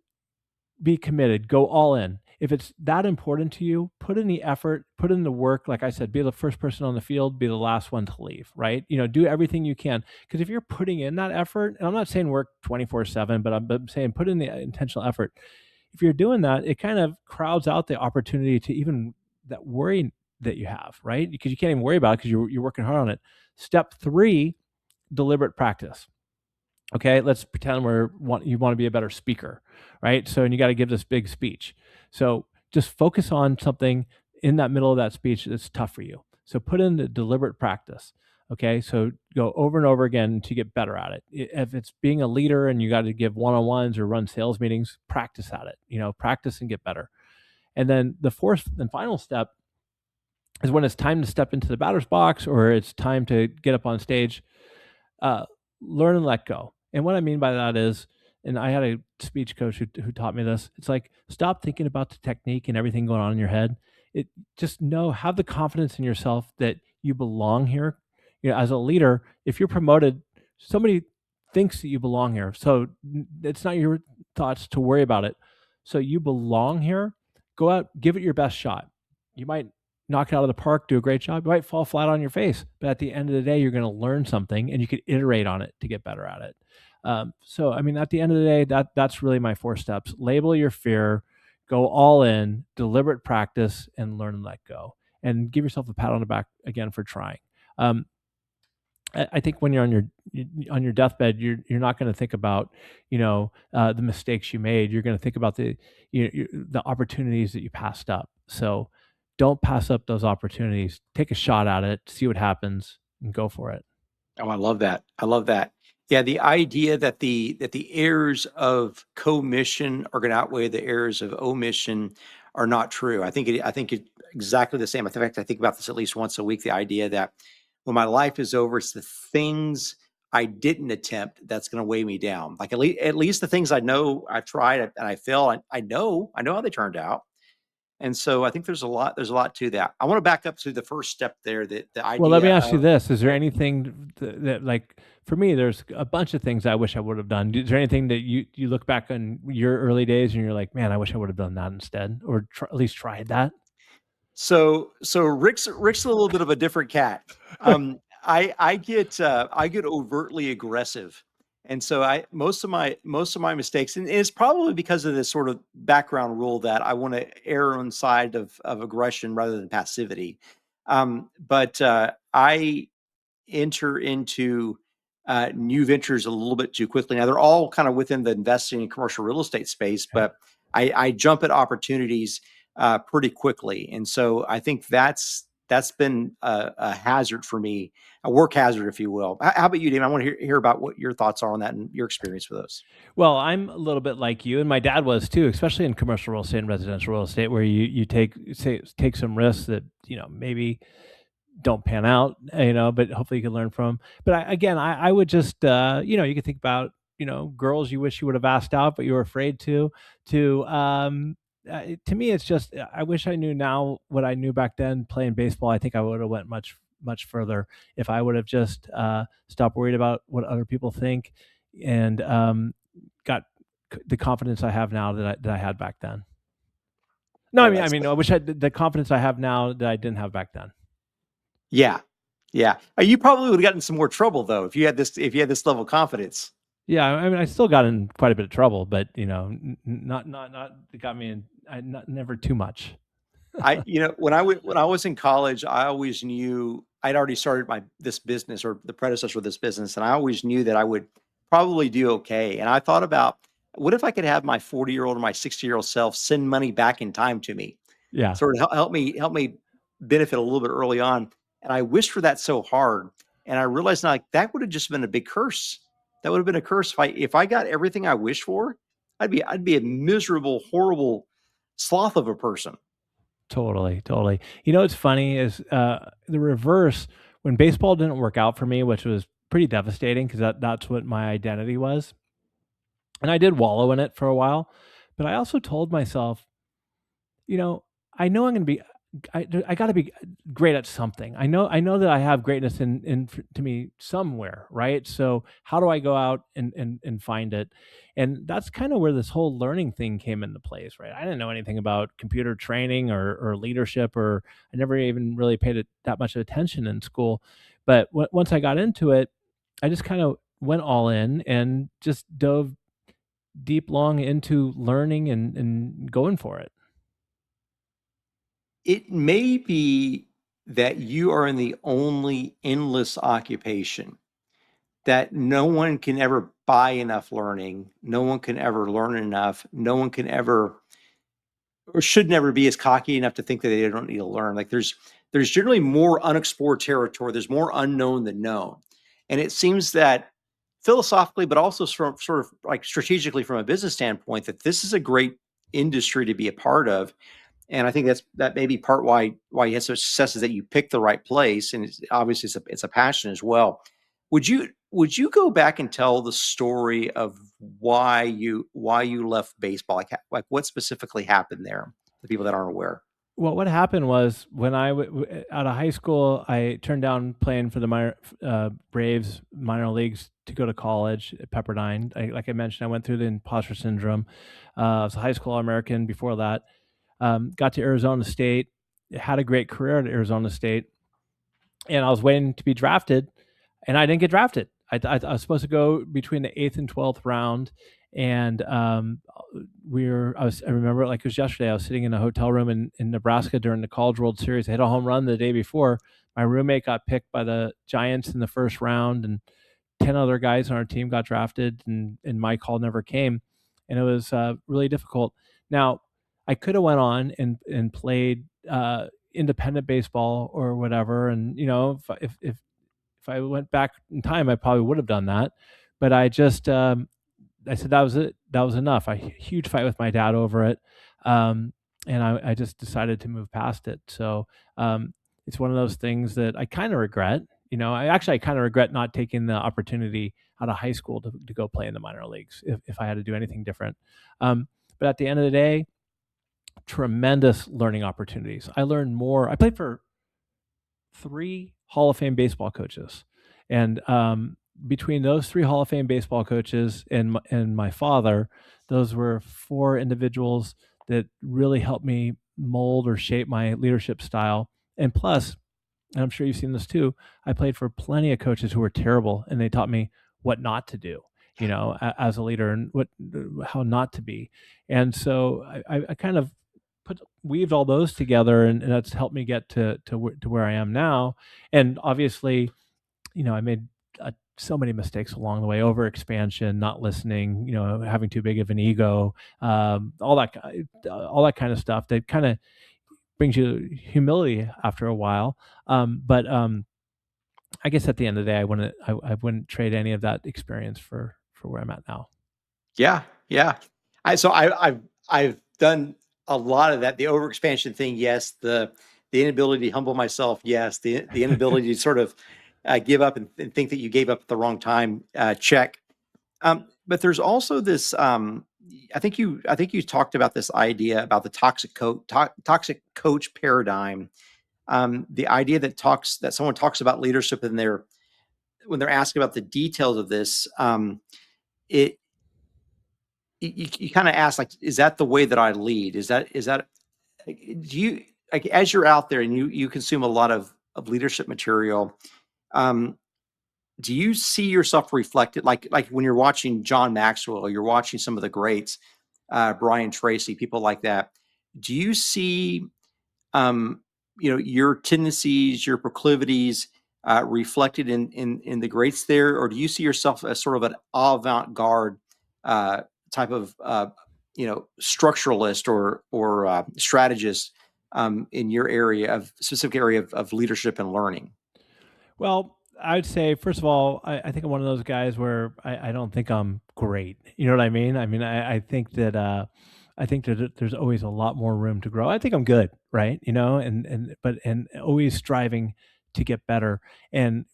be committed, go all in. if it's that important to you, put in the effort, put in the work. Like I said, be the first person on the field, be the last one to leave, right? Do everything you can. Because if you're putting in that effort, and I'm not saying work 24/7, but I'm saying put in the intentional effort. If you're doing that, it kind of crowds out the opportunity to even that worry that you have, right? Because you can't even worry about it because you're working hard on it. Step 3, deliberate practice. Okay, let's pretend you want to be a better speaker, right? So, and you got to give this big speech. So just focus on something in that middle of that speech that's tough for you. So put in the deliberate practice. Okay, so go over and over again to get better at it. If it's being a leader and you got to give one-on-ones or run sales meetings, practice at it. Practice and get better. And then the fourth and final step is when it's time to step into the batter's box or it's time to get up on stage, uh, learn and let go. And what I mean by that is, and I had a speech coach who taught me this. It's like, stop thinking about the technique and everything going on in your head. Just have the confidence in yourself that you belong here. As a leader, if you're promoted, somebody thinks that you belong here. So it's not your thoughts to worry about it. So you belong here. Go out, give it your best shot. You might knock it out of the park, do a great job. You might fall flat on your face, but at the end of the day, you're going to learn something and you could iterate on it to get better at it. So, I mean, at the end of the day, that's really my 4 steps. Label your fear, go all in, deliberate practice, and learn and let go. And give yourself a pat on the back again for trying. I think when you're on your deathbed, you're not going to think about the mistakes you made. You're going to think about the opportunities that you passed up. So don't pass up those opportunities. Take a shot at it, see what happens, and go for it. Oh, I love that. I love that. Yeah, the idea that the errors of commission are going to outweigh the errors of omission are not true. I think it exactly the same. In fact, I think about this at least once a week. The idea that when my life is over, it's the things I didn't attempt that's going to weigh me down. Like at least the things I know I tried and I failed. I know how they turned out. And so I think there's a lot to that. I want to back up to the first step there, the Well, let me idea ask you of this. Is there anything that like, for me, there's a bunch of things I wish I would have done. Is there anything that you look back on your early days and you're like, man, I wish I would have done that instead, or at least tried that? so Rick's a little bit of a different cat. I get overtly aggressive. And so most of my mistakes, and it's probably because of this sort of background rule that I want to err on the side of aggression rather than passivity. But I enter into new ventures a little bit too quickly. Now they're all kind of within the investing in commercial real estate space, but I jump at opportunities pretty quickly, and so I think that's been a hazard for me, a work hazard, if you will. How about you, Damon? I want to hear about what your thoughts are on that and your experience with those. Well, I'm a little bit like you, and my dad was too, especially in commercial real estate and residential real estate, where you take some risks that maybe don't pan out, but hopefully you can learn from. But I would just, you could think about, girls you wish you would have asked out, but you were afraid to me, it's just, I wish I knew now what I knew back then playing baseball. I think I would have went much further if I would have just stopped worried about what other people think and got the confidence I have now that I had back then. No, Well, I wish I the confidence I have now that I didn't have back then. yeah, yeah. You probably would have gotten some more trouble though if you had this level of confidence. Yeah, I mean, I still got in quite a bit of trouble, but not it got me in. Never too much. When I was in college, I always knew I'd already started this business or the predecessor of this business, and I always knew that I would probably do okay. And I thought about what if I could have my 40-year-old or my 60-year-old self send money back in time to me, Yeah, sort of help me benefit a little bit early on. And I wished for that so hard, and I realized now, like, that would have just been a big curse. That would have been a curse if I got everything I wished for. I'd be a miserable, horrible sloth of a person. totally, totally. What's funny is the reverse. When baseball didn't work out for me, which was pretty devastating because that's what my identity was, and I did wallow in it for a while. But I also told myself, I know I'm going to be I got to be great at something. I know that I have greatness to me somewhere, right? So how do I go out and find it? And that's kind of where this whole learning thing came into place, right? I didn't know anything about computer training or leadership, or I never even really paid it that much attention in school. But once I got into it, I just kind of went all in and just dove deep long into learning and going for it. It may be that you are in the only endless occupation, that no one can ever buy enough learning. No one can ever learn enough. No one can ever or should never be as cocky enough to think that they don't need to learn. Like there's generally more unexplored territory. There's more unknown than known. And it seems that philosophically, but also from sort of like strategically from a business standpoint, that this is a great industry to be a part of. And I think that may be part why you had such success is that you picked the right place, and obviously it's a passion as well. Would you go back and tell the story of why you left baseball? Like what specifically happened there? The people that aren't aware. Well, what happened was when out of high school, I turned down playing for the Braves minor leagues to go to college at Pepperdine. Like I mentioned, I went through the imposter syndrome. I was a high school All-American before that. Got to Arizona State, had a great career at Arizona State, and I was waiting to be drafted, and I didn't get drafted. I was supposed to go between the 8th and 12th round, and I remember it like it was yesterday. I was sitting in a hotel room in Nebraska during the College World Series. I hit a home run the day before. My roommate got picked by the Giants in the first round, and 10 other guys on our team got drafted, and my call never came, and it was really difficult. Now, I could have went on and played independent baseball or whatever, and if I went back in time, I probably would have done that. But I said that was it. That was enough. Huge fight with my dad over it, and I just decided to move past it. So it's one of those things that I kind of regret. I kind of regret not taking the opportunity out of high school to go play in the minor leagues if I had to do anything different. But at the end of the day, tremendous learning opportunities. I learned more. I played for 3 Hall of Fame baseball coaches, and between those 3 Hall of Fame baseball coaches and my father, those were 4 individuals that really helped me mold or shape my leadership style. And plus, and I'm sure you've seen this too, I played for plenty of coaches who were terrible, and they taught me what not to do, as a leader, and how not to be. And so I kind of weaved all those together, and that's helped me get to where I am now. And obviously, I made so many mistakes along the way: over expansion, not listening, having too big of an ego, all that kind of stuff that kind of brings you humility after a while. But I guess at the end of the day, I wouldn't trade any of that experience for where I'm at now. Yeah, yeah. I've done a lot of that. The overexpansion thing, yes. The inability to humble myself, yes. The inability to sort of give up and think that you gave up at the wrong time, check. But there's also this. I think you talked about this idea about the toxic coach paradigm. The idea that someone talks about leadership and when they're asked about the details of this, it you kind of ask, like, is that the way that I lead? Is that like, do you, like, as you're out there and you consume a lot of leadership material, um, do you see yourself reflected, like when you're watching John Maxwell or you're watching some of the greats, Brian Tracy, people like that? Do you see um, your tendencies, your proclivities reflected in the greats there, or do you see yourself as sort of an avant-garde type of structuralist or strategist in your specific area of leadership and learning? Well, I would say, first of all, I think I'm one of those guys where I don't think I'm great. You know what I mean? I mean, I think that there's always a lot more room to grow. I think I'm good, right? And always striving to get better. And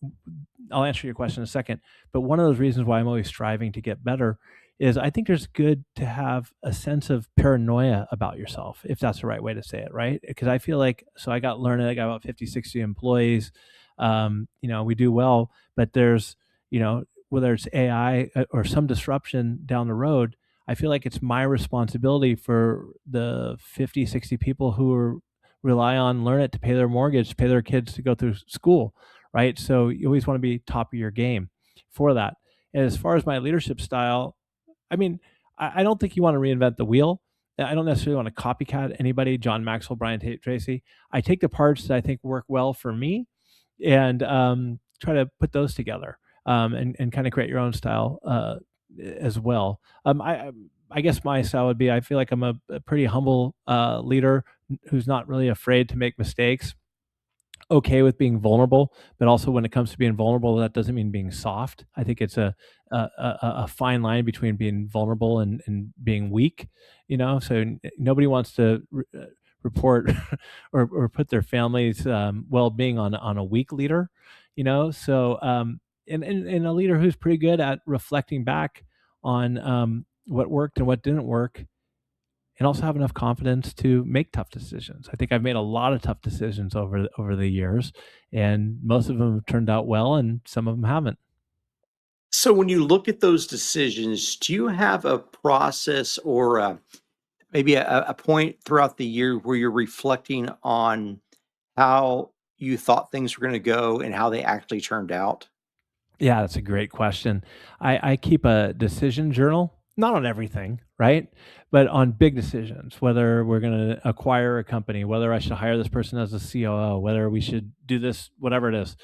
I'll answer your question in a second. But one of those reasons why I'm always striving to get better is I think there's good to have a sense of paranoia about yourself, if that's the right way to say it, right? Because I feel like, so I got Learnit, I got about 50, 60 employees. We do well, but there's, whether it's AI or some disruption down the road, I feel like it's my responsibility for the 50, 60 people who rely on Learnit to pay their mortgage, to pay their kids to go through school, right? So you always want to be top of your game for that. And as far as my leadership style, I mean, I don't think you want to reinvent the wheel. I don't necessarily want to copycat anybody, John Maxwell, Brian Tracy. I take the parts that I think work well for me and try to put those together and kind of create your own style as well. I guess my style would be, I feel like I'm a pretty humble leader who's not really afraid to make mistakes, okay with being vulnerable, but also when it comes to being vulnerable, that doesn't mean being soft. I think it's a fine line between being vulnerable and being weak. So nobody wants to report or put their family's well-being on a weak leader. So and a leader who's pretty good at reflecting back on what worked and what didn't work, and also have enough confidence to make tough decisions. I think I've made a lot of tough decisions over the years, and most of them have turned out well, and some of them haven't. So when you look at those decisions, do you have a process or maybe a point throughout the year where you're reflecting on how you thought things were going to go and how they actually turned out? Yeah, that's a great question. I keep a decision journal, not on everything, right? But on big decisions, whether we're going to acquire a company, whether I should hire this person as a COO, whether we should do this, whatever it is.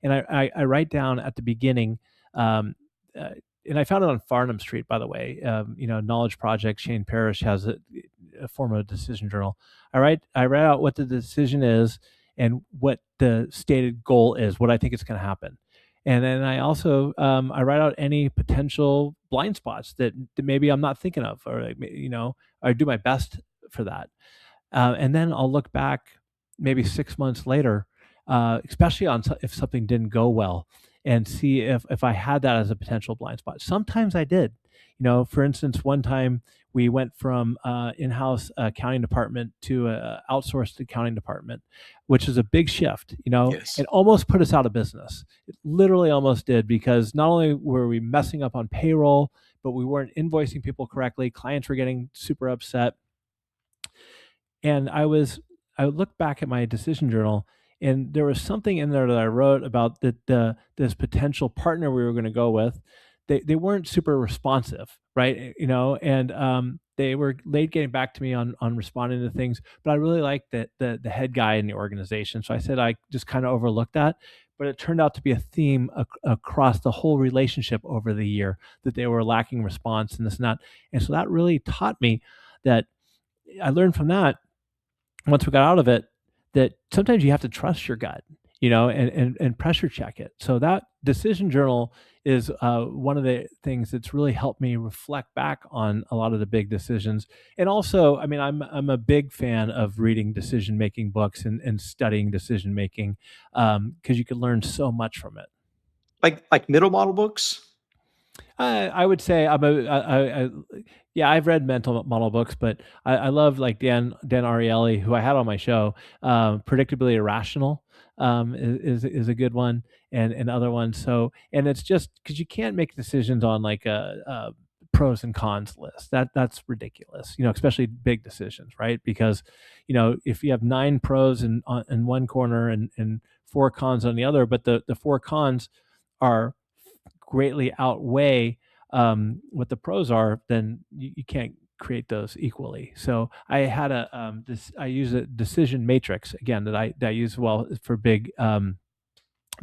And I write down at the beginning, um, uh, and I found it on Farnham Street, by the way. Knowledge Project, Shane Parrish has a form of decision journal. I write out what the decision is and what the stated goal is, what I think is going to happen. And then I also I write out any potential blind spots that maybe I'm not thinking of, or like, I do my best for that. And then I'll look back maybe 6 months later, especially on if something didn't go well, and see if I had that as a potential blind spot. Sometimes I did. For instance, one time we went from in-house accounting department to a outsourced accounting department, which is a big shift. Yes. It almost put us out of business. It literally almost did, because not only were we messing up on payroll, but we weren't invoicing people correctly. Clients were getting super upset. And I would look back at my decision journal, and there was something in there that I wrote about this potential partner we were going to go with. They weren't super responsive, right? And they were late getting back to me on responding to things. But I really liked the head guy in the organization, so I said I just kind of overlooked that. But it turned out to be a theme across the whole relationship over the year, that they were lacking response and this and that. And so that really taught me that I learned from that, once we got out of it, that sometimes you have to trust your gut, and pressure check it. So that decision journal is one of the things that's really helped me reflect back on a lot of the big decisions. And also, I mean, I'm a big fan of reading decision making books and studying decision making, because you can learn so much from it. Like middle model books? I would say yeah, I've read mental model books, but I love like Dan Ariely, who I had on my show. Predictably Irrational is a good one, and other ones. So, and it's just because you can't make decisions on like a pros and cons list. That's ridiculous. Especially big decisions, right? Because if you have 9 pros in one corner and 4 cons on the other, but the 4 cons are greatly outweigh what the pros are, then you can't create those equally. So I had I use a decision matrix again that I use well for big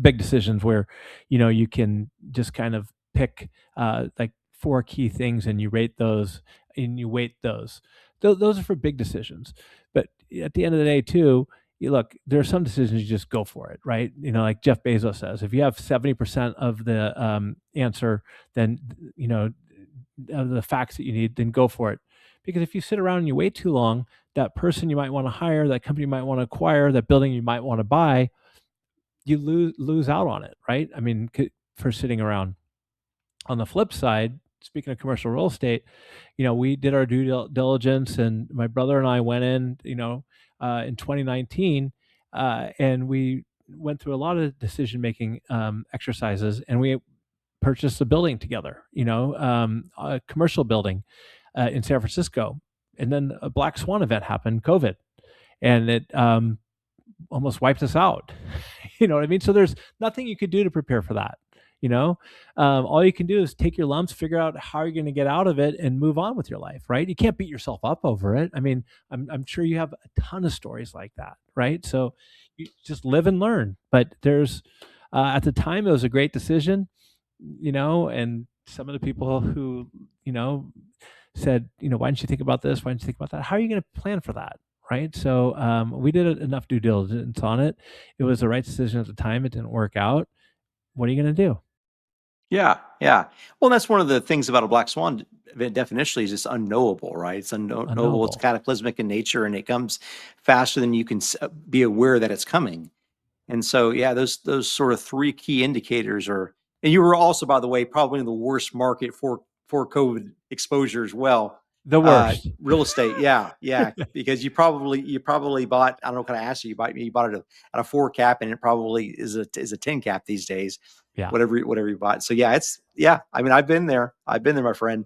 decisions, where you can just kind of pick like 4 key things, and you rate those and you weight those. Those are for big decisions. But at the end of the day too, you look, there are some decisions you just go for it, right? Like Jeff Bezos says, if you have 70% of the answer, then of the facts that you need, then go for it. Because if you sit around and you wait too long, that person you might want to hire, that company you might want to acquire, that building you might want to buy, you lose out on it, right? I mean, for sitting around. On the flip side, speaking of commercial real estate, we did our diligence, and my brother and I went in, in 2019, and we went through a lot of decision making exercises, and we purchased a building together, a commercial building in San Francisco. And then a black swan event happened, COVID, and it almost wiped us out. You know what I mean? So there's nothing you could do to prepare for that. All you can do is take your lumps, figure out how you're going to get out of it, and move on with your life, right? You can't beat yourself up over it. I mean, I'm sure you have a ton of stories like that, right? So you just live and learn. But there's at the time it was a great decision, and some of the people who said, why didn't you think about this? Why didn't you think about that? How are you going to plan for that? Right. So we did enough due diligence on it. It was the right decision at the time. It didn't work out. What are you going to do? Yeah, yeah. Well, that's one of the things about a black swan event definitionally is it's unknowable, right? It's unknowable. It's Unknowable. cataclysmic in nature, and it comes faster than you can be aware that it's coming. And so, yeah, those sort of three key indicators are. And you were also, by the way, probably in the worst market for COVID exposure as well. The worst. Real estate, yeah, yeah, because you probably bought, I don't know what kind of asset you bought it at a 4 cap, and it probably is a 10 cap these days. Yeah. Whatever you bought. So yeah. I mean, I've been there, my friend.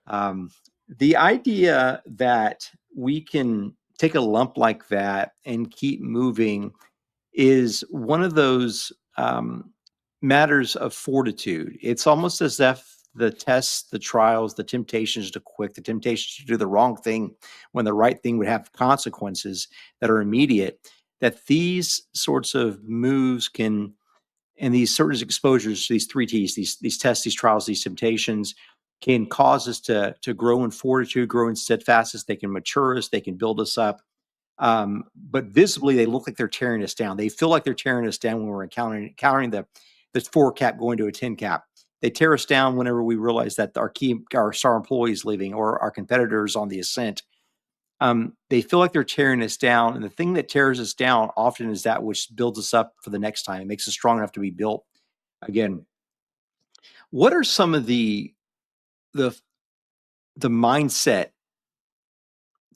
The idea that we can take a lump like that and keep moving is one of those matters of fortitude. It's almost as if the tests, the trials, the temptations to quit, the temptations to do the wrong thing when the right thing would have consequences that are immediate, that these sorts of moves can, and these certain exposures to these three T's, these tests, these trials, these temptations, can cause us to grow in fortitude, grow in steadfastness. They can mature us, they can build us up. But visibly, they look like they're tearing us down. They feel like they're tearing us down when we're encountering the 4 cap going to a 10 cap. They tear us down whenever we realize that our star employee is leaving or our competitors on the ascent. They feel like they're tearing us down, and the thing that tears us down often is that which builds us up for the next time. It makes us strong enough to be built again. What are some of the mindset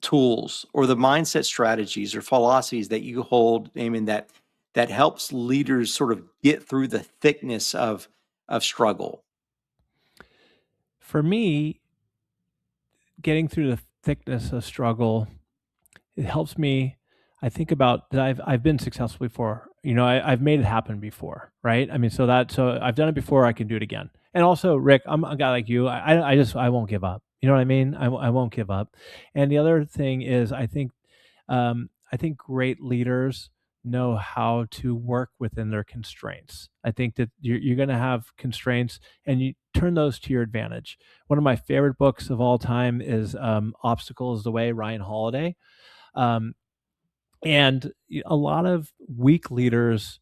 tools or the mindset strategies or philosophies that you hold, Damon, that helps leaders sort of get through the thickness of struggle? For me, getting through the thickness of struggle, it helps me. I think about that I've been successful before. I've made it happen before, right? I mean, so I've done it before. I can do it again. And also, Rick, I'm a guy like you. I won't give up. You know what I mean? I won't give up. And the other thing is, I think great leaders know how to work within their constraints. I think that you're going to have constraints, and you turn those to your advantage. One of my favorite books of all time is "Obstacle is the Way," Ryan Holiday. And a lot of weak leaders,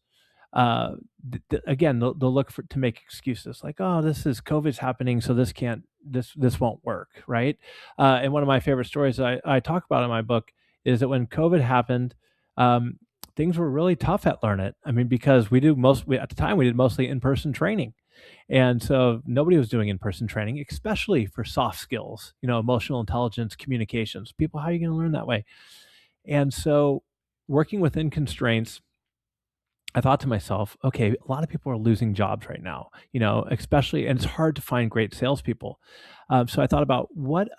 again, they'll look to make excuses like, "Oh, this is COVID's happening, so this won't work," right? And one of my favorite stories I talk about in my book is that when COVID happened, things were really tough at Learnit. I mean, because at the time we did mostly in-person training. And so nobody was doing in-person training, especially for soft skills, emotional intelligence, communications. People, how are you going to learn that way? And so working within constraints, I thought to myself, okay, a lot of people are losing jobs right now, especially, and it's hard to find great salespeople. So I thought about what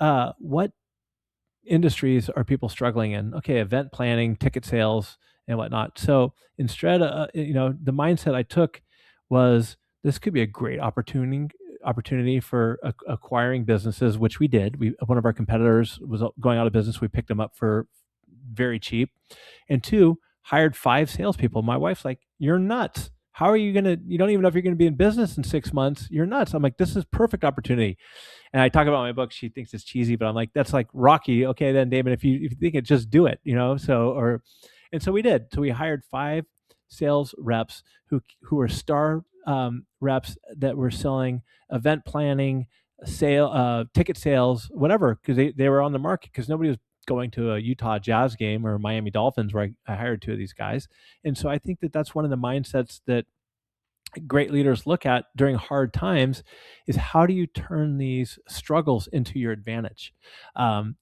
industries are people struggling in? Okay, event planning, ticket sales, and whatnot. So instead, the mindset I took was this could be a great opportunity for acquiring businesses, which we did. One of our competitors was going out of business. We picked them up for very cheap. And 2, hired 5 salespeople. My wife's like, "You're nuts. How are you you don't even know if you're gonna be in business in 6 months. You're nuts." I'm like, "This is perfect opportunity." And I talk about my book. She thinks it's cheesy, but I'm like, "That's like Rocky." Okay, then Damon, if you think it, just do it, and so we did. So we hired 5 sales reps who were star reps that were selling event planning, ticket sales, whatever, because they were on the market because nobody was going to a Utah Jazz game or Miami Dolphins, where I hired 2 of these guys. And so I think that that's one of the mindsets that great leaders look at during hard times is how do you turn these struggles into your advantage,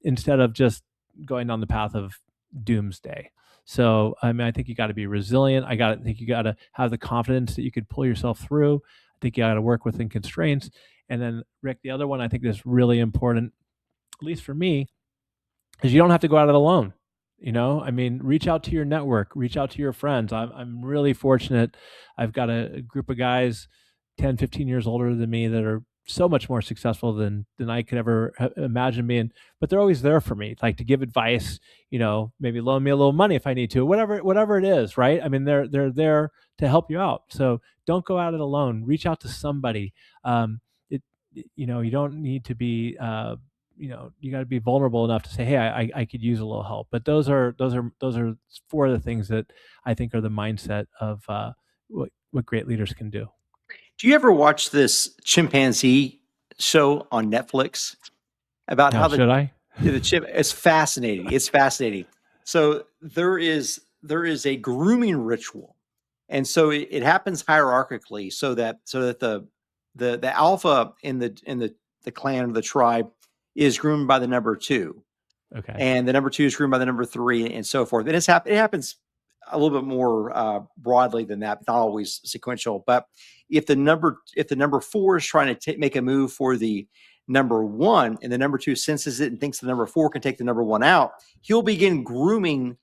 instead of just going down the path of doomsday. So I mean, I think you got to be resilient. I think you got to have the confidence that you could pull yourself through. I think you got to work within constraints. And then, Rick, the other one I think is really important, at least for me, is you don't have to go at it alone. I mean, reach out to your network, reach out to your friends. I'm really fortunate. I've got a group of guys 10, 15 years older than me that are so much more successful than I could ever imagine being, but they're always there for me, like to give advice, maybe loan me a little money if I need to, whatever it is, right? I mean, they're there to help you out. So don't go at it alone. Reach out to somebody. It, you don't need to be you got to be vulnerable enough to say, hey, I could use a little help. But those are four of the things that I think are the mindset of what great leaders can do. Do you ever watch this chimpanzee show on Netflix about Now, how should I? the chimp? It's fascinating. It's fascinating. So there is a grooming ritual, and so it happens hierarchically, so that the alpha in the clan or the tribe is groomed by the number two, Okay. and the number two is groomed by the number three, and so forth. And it happens a little bit more broadly than that, not always sequential. But if the number four is trying to make a move for the number one, and the number two senses it and thinks the number four can take the number one out, he'll begin grooming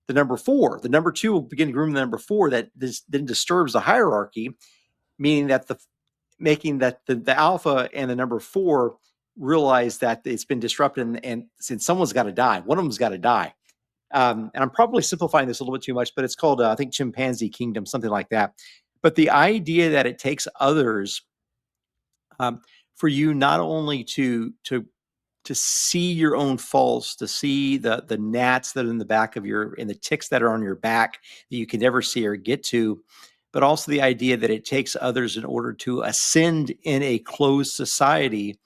the number four. The number two will begin grooming the number four. That this then disturbs the hierarchy, meaning that making that the alpha and the number four realize that it's been disrupted, and since someone's got to die, one of them's got to die. And I'm probably simplifying this a little bit too much, but it's called, I think, Chimpanzee Kingdom, something like that. But the idea that it takes others, for you not only to see your own faults, to see the gnats that are in the back of and the ticks that are on your back that you can never see or get to, but also the idea that it takes others in order to ascend in a closed society,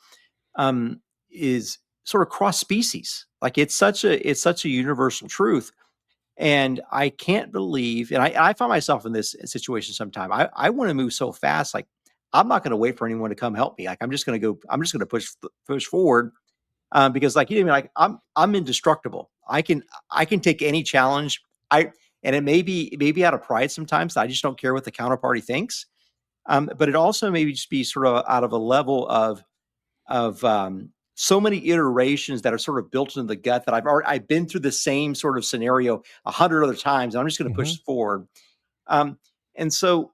is sort of cross species. Like it's such a universal truth. And I can't believe, and I find myself in this situation sometime. I want to move so fast, like I'm not going to wait for anyone to come help me. Like I'm just going to push forward, because like you know, like I'm indestructible. I can take any challenge. And it may be out of pride sometimes. I just don't care what the counterparty thinks. But it also maybe just be sort of out of a level of so many iterations that are sort of built into the gut that I've been through the same sort of scenario 100 other times. And I'm just going to push forward. Um, and so,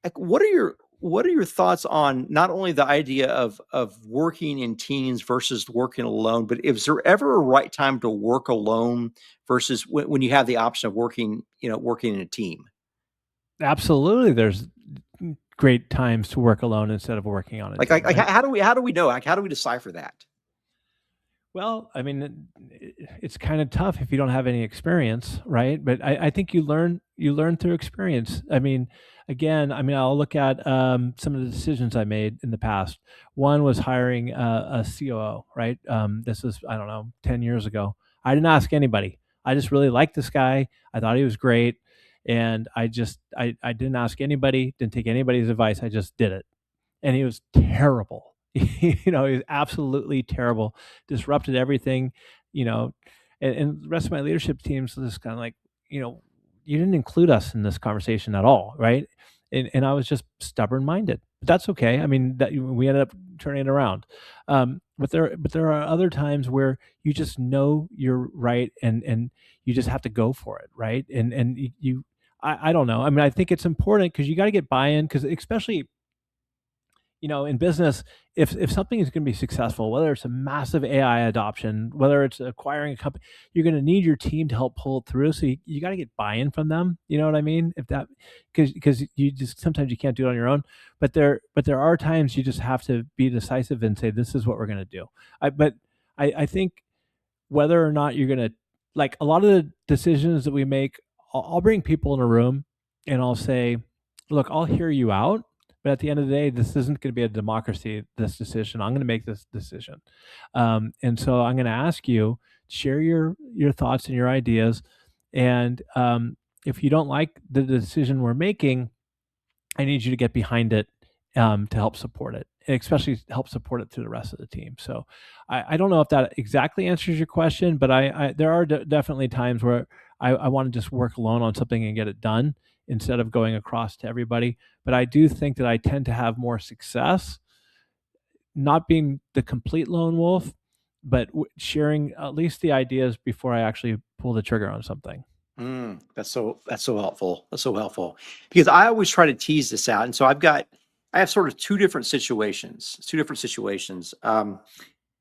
like, what are your thoughts on not only the idea of working in teams versus working alone, but is there ever a right time to work alone versus when you have the option of working in a team? Absolutely, there's great times to work alone instead of working on a Like, team, like, like right? how do we know? Like, how do we decipher that? Well, I mean, it's kind of tough if you don't have any experience, right? But I think you learn through experience. I mean, again, I mean, I'll look at some of the decisions I made in the past. One was hiring a COO, right? This was, I don't know, 10 years ago. I didn't ask anybody. I just really liked this guy. I thought he was great, and I didn't ask anybody, didn't take anybody's advice. I just did it, and he was terrible. He was absolutely terrible, disrupted everything, you know, and the rest of my leadership teams was just kind of like, you know, you didn't include us in this conversation at all, right? And I was just stubborn minded. But that's okay. I mean, that we ended up turning it around. But there are other times where you just know you're right, and you just have to go for it, right? And I don't know. I mean, I think it's important because you got to get buy-in, because especially in business, if something is going to be successful, whether it's a massive AI adoption, whether it's acquiring a company, you're going to need your team to help pull it through. So you got to get buy-in from them. You know what I mean? If that, because you just sometimes you can't do it on your own. But there are times you just have to be decisive and say, this is what we're going to do. I think whether or not you're going to, like, a lot of the decisions that we make, I'll bring people in a room and I'll say, look, I'll hear you out, but at the end of the day, this isn't going to be a democracy, this decision. I'm going to make this decision. And so I'm going to ask you, share your thoughts and your ideas. And if you don't like the decision we're making, I need you to get behind it to help support it, and especially help support it through the rest of the team. So I don't know if that exactly answers your question, but there are definitely times where I want to just work alone on something and get it done instead of going across to everybody. But I do think that I tend to have more success not being the complete lone wolf, but sharing at least the ideas before I actually pull the trigger on something. That's so helpful. That's so helpful because I always try to tease this out, and so I have sort of two different situations. Two different situations.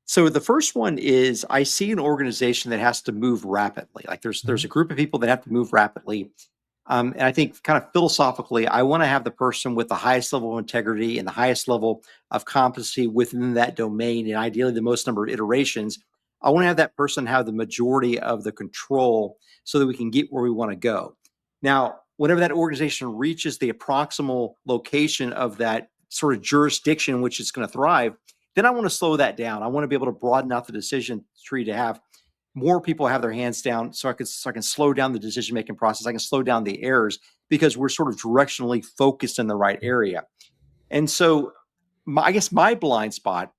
So the first one is I see an organization that has to move rapidly. Like there's Mhm. a group of people that have to move rapidly. And I think kind of philosophically, I want to have the person with the highest level of integrity and the highest level of competency within that domain, and ideally the most number of iterations. I want to have that person have the majority of the control so that we can get where we want to go. Now, whenever that organization reaches the approximal location of that sort of jurisdiction in which it's going to thrive, then I want to slow that down. I want to be able to broaden out the decision tree to have more people have their hands down so I can slow down the decision making process. I can slow down the errors because we're sort of directionally focused in the right area. And so I guess my blind spot,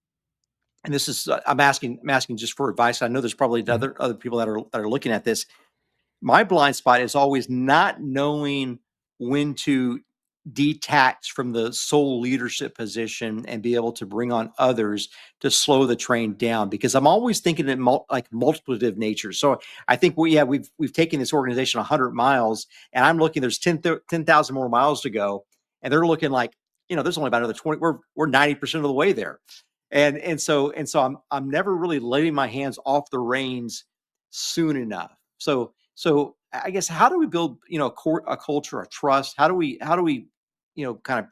and this is I'm asking just for advice. I know there's probably Mhm. other people that are looking at this. My blind spot is always not knowing when to detach from the sole leadership position and be able to bring on others to slow the train down because I'm always thinking in like multiplicative nature. So I think we've taken this organization 100 miles and I'm looking there's 10,000 more miles to go and they're looking like there's only about another 20 we're 90% of the way there. And so I'm never really letting my hands off the reins soon enough. So I guess how do we build, a culture of trust? How do we, kind of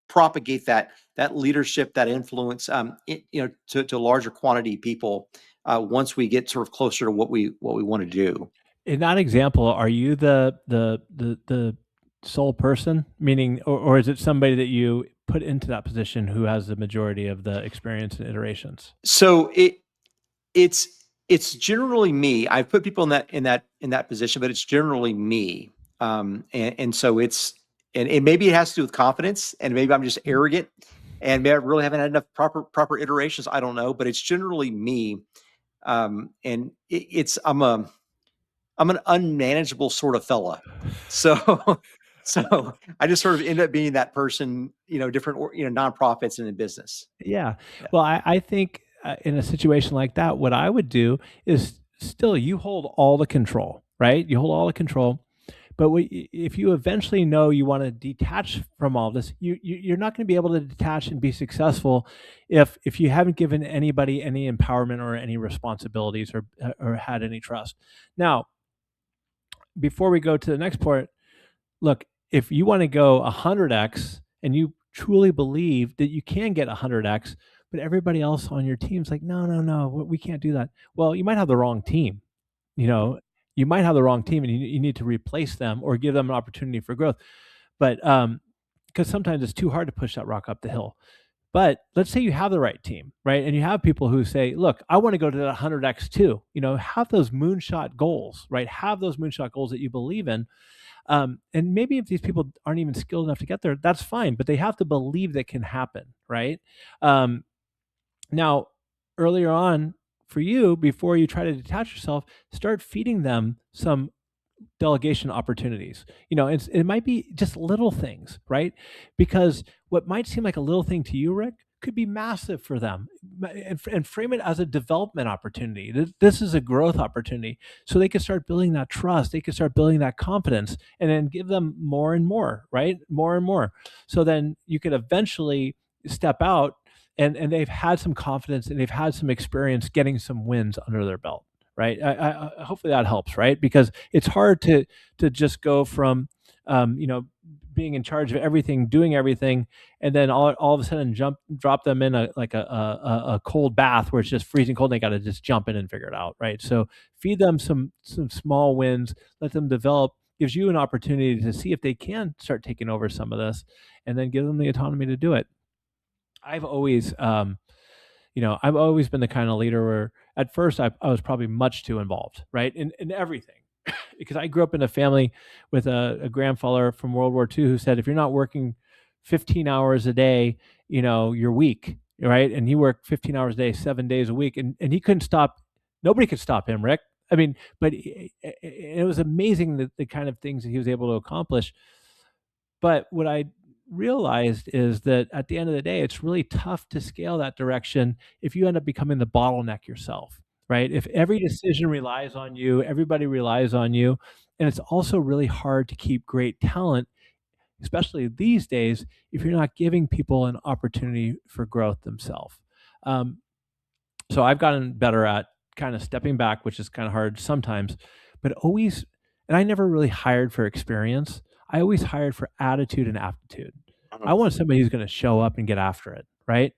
propagate that leadership, that influence, to a larger quantity of people once we get sort of closer to what we want to do. In that example, are you the sole person? Meaning, or is it somebody that you put into that position who has the majority of the experience and iterations? So it's it's generally me. I've put people in that position, but it's generally me. And so and maybe it has to do with confidence, and maybe I'm just Mhm. arrogant, and maybe I really haven't had enough proper iterations. I don't know, but it's generally me. And it's I'm an unmanageable sort of fella. So so I just sort of end up being that person, different nonprofits and in business. Yeah. Yeah. Well, I think in a situation like that, what I would do is still you hold all the control, right? You hold all the control. But if you eventually know you want to detach from all this, you're not going to be able to detach and be successful if you haven't given anybody any empowerment or any responsibilities or had any trust. Now, before we go to the next part, look, if you want to go 100x and you truly believe that you can get 100x, but everybody else on your team's like, no, no, no, we can't do that. Well, you might have the wrong team. You know, you might have the wrong team, and you need to replace them or give them an opportunity for growth. But because sometimes it's too hard to push that rock up the hill. But let's say you have the right team, right? And you have people who say, look, I want to go to that 100x too. Have those moonshot goals, right? Have those moonshot goals that you believe in, and maybe if these people aren't even skilled enough to get there, that's fine, but they have to believe that can happen, right? Um, Now, earlier on for you, before you try to detach yourself, start feeding them some delegation opportunities. It might be just little things, right? Because what might seem like a little thing to you, Rick, could be massive for them. And frame it as a development opportunity. This is a growth opportunity. So they can start building that trust. They can start building that confidence and then give them more and more, right? More and more. So then you could eventually step out and they've had some confidence and they've had some experience getting some wins under their belt, right? Hopefully that helps, right? Because it's hard to just go from being in charge of everything, doing everything, and then all of a sudden drop them in a cold bath where it's just freezing cold and they got to just jump in and figure it out, right? So feed them some small wins, let them develop, gives you an opportunity to see if they can start taking over some of this, and then give them the autonomy to do it. I've always I've always been the kind of leader where at first I was probably much too involved, right? In everything. Because I grew up in a family with a grandfather from World War II who said, if you're not working 15 hours a day, your week, right? And he worked 15 hours a day, 7 days a week, and he couldn't stop. Nobody could stop him, Rick. I mean, but it was amazing the kind of things that he was able to accomplish. But what I realized is that at the end of the day, it's really tough to scale that direction if you end up becoming the bottleneck yourself, right? If every decision relies on you, everybody relies on you. And it's also really hard to keep great talent, especially these days, if you're not giving people an opportunity for growth themselves. Um, so I've gotten better at kind of stepping back, which is kind of hard sometimes, but always, and I never really hired for experience. I always hired for attitude and aptitude. I want somebody who's going to show up and get after it, right?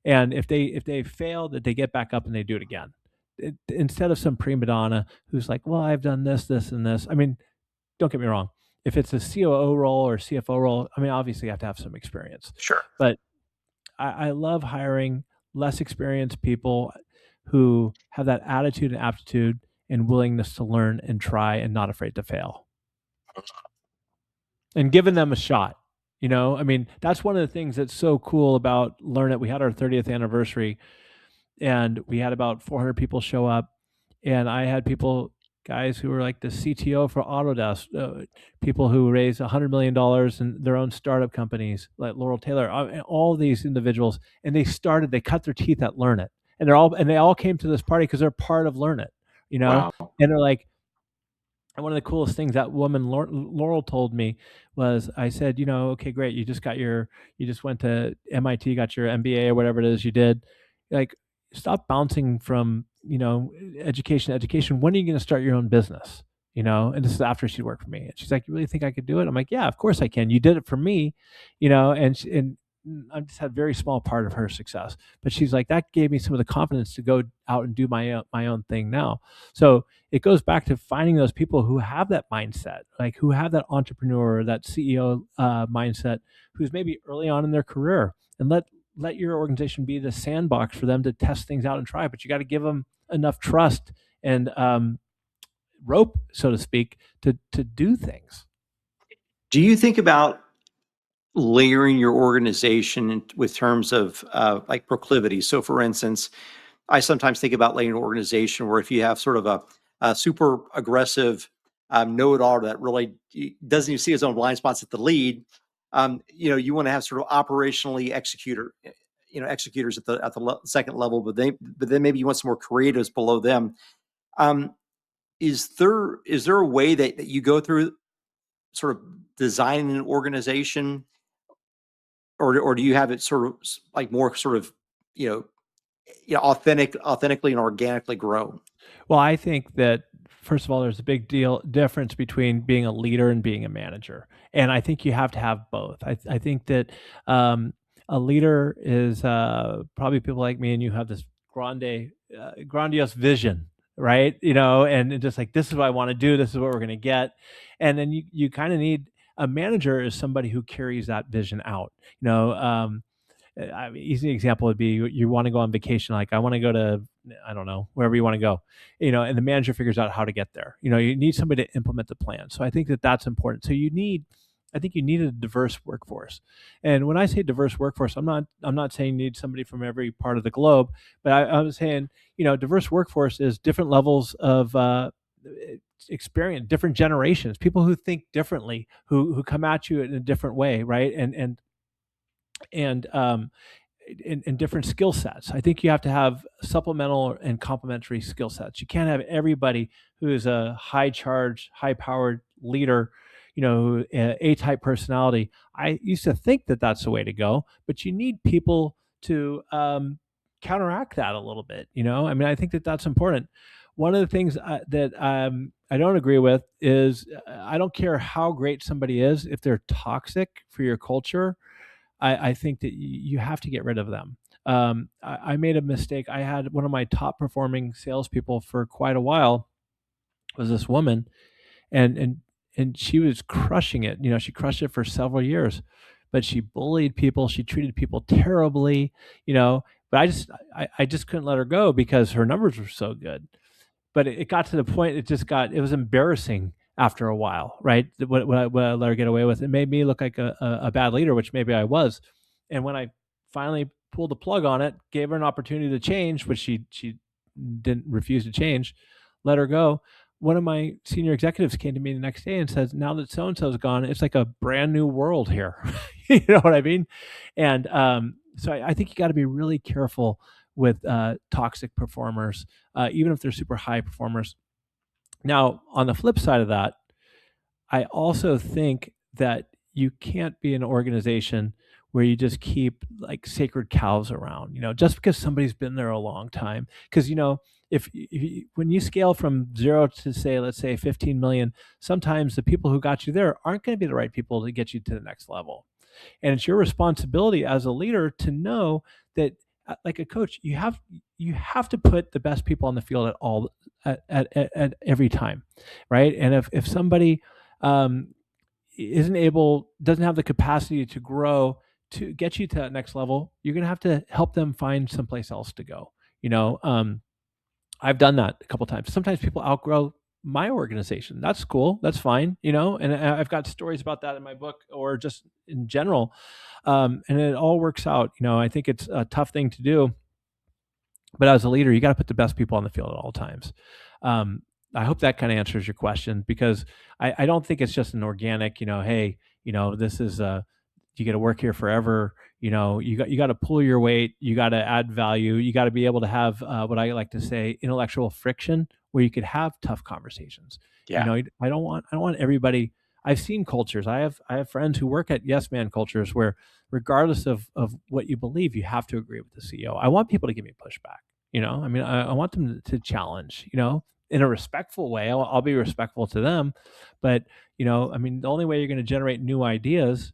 And if they fail, that they get back up and they do it again. Instead of some prima donna who's like, well, I've done this, this, and this. I mean, don't get me wrong. If it's a COO role or CFO role, I mean, obviously you have to have some experience. Sure. But I love hiring less experienced people who have that attitude and aptitude and willingness to learn and try and not afraid to fail. And giving them a shot. I mean, that's one of the things that's so cool about Learnit. We had our 30th anniversary and we had about 400 people show up. And I had guys who were like the CTO for Autodesk, people who raised $100 million in their own startup companies, like Laurel Taylor, and all these individuals, and they cut their teeth at Learnit, and they all came to this party because they're part of Learnit, Wow. and they're like, and one of the coolest things that woman Laurel told me was, I said, okay, great, you just went to MIT, got your MBA or whatever it is you did, like, stop bouncing from education to education. When are you going to start your own business? And this is after she worked for me, and she's like, you really think I could do it? I'm like, yeah, of course I can. You did it for me, and I just had a very small part of her success, but she's like, that gave me some of the confidence to go out and do my own thing now. So it goes back to finding those people who have that mindset, like who have that entrepreneur, that CEO mindset, who's maybe early on in their career, and let your organization be the sandbox for them to test things out and try. But you got to give them enough trust and rope, so to speak, to do things. Do you think about layering your organization with terms of like proclivity? So for instance, I sometimes think about layering an organization where if you have sort of a super aggressive know-it-all that really doesn't even see his own blind spots at the lead, you want to have sort of operationally executors at the second level, but then maybe you want some more creatives below them. Is there a way that you go through sort of designing an organization, or do you have it sort of like more sort of authentically and organically grown? Well, I think that, first of all, there's a big difference between being a leader and being a manager, and I think you have to have both. I think that a leader is probably people like me, and you have this grandiose vision, right? And just like, this is what I want to do, this is what we're going to get, and then you kind of need a manager is somebody who carries that vision out. I mean, easy example would be you want to go on vacation. Like, I want to go to, I don't know, wherever you want to go, and the manager figures out how to get there. You need somebody to implement the plan. So I think that that's important. So I think you need a diverse workforce. And when I say diverse workforce, I'm not saying you need somebody from every part of the globe, but I'm saying, diverse workforce is different levels of experience, different generations, people who think differently, who come at you in a different way, right? And in different skill sets. I think you have to have supplemental and complementary skill sets. You can't have everybody who is a high charge, high powered leader, A-type personality. I used to think that that's the way to go, but you need people to counteract that a little bit. I mean, I think that that's important. One of the things that I don't agree with is I don't care how great somebody is, if they're toxic for your culture, I think that you have to get rid of them. I made a mistake. I had one of my top performing salespeople for quite a while was this woman, and she was crushing it. She crushed it for several years, but she bullied people. She treated people terribly. But I just couldn't let her go because her numbers were so good. But it got to the point, it was embarrassing after a while, right? What I let her get away with, it made me look like a bad leader, which maybe I was. And when I finally pulled the plug on it, gave her an opportunity to change, which she didn't refuse to change, let her go. One of my senior executives came to me the next day and says, "Now that so and so's gone, it's like a brand new world here." You know what I mean? And so I think you got to be really careful with toxic performers, even if they're super high performers. Now, on the flip side of that, I also think that you can't be an organization where you just keep like sacred cows around, just because somebody's been there a long time. Because, if when you scale from 0 to say, let's say 15 million, sometimes the people who got you there aren't going to be the right people to get you to the next level. And it's your responsibility as a leader to know that, like a coach, you have to put the best people on the field at every time, right? And if somebody um, doesn't have the capacity to grow to get you to that next level, you're going to have to help them find someplace else to go. I've done that a couple times. Sometimes people outgrow my organization. That's cool. That's fine. And I've got stories about that in my book or just in general. And it all works out. I think it's a tough thing to do, but as a leader, you got to put the best people on the field at all times. Um, I hope that kind of answers your question, because I don't think it's just an organic, hey, this is you got to work here forever. You got to pull your weight. You got to add value. You got to be able to have what I like to say, intellectual friction, where you could have tough conversations. Yeah. I don't want everybody. I've seen cultures. I have friends who work at yes man cultures where, regardless of what you believe, you have to agree with the CEO. I want people to give me pushback. I mean, I want them to challenge. In a respectful way. I'll be respectful to them, but I mean, the only way you're going to generate new ideas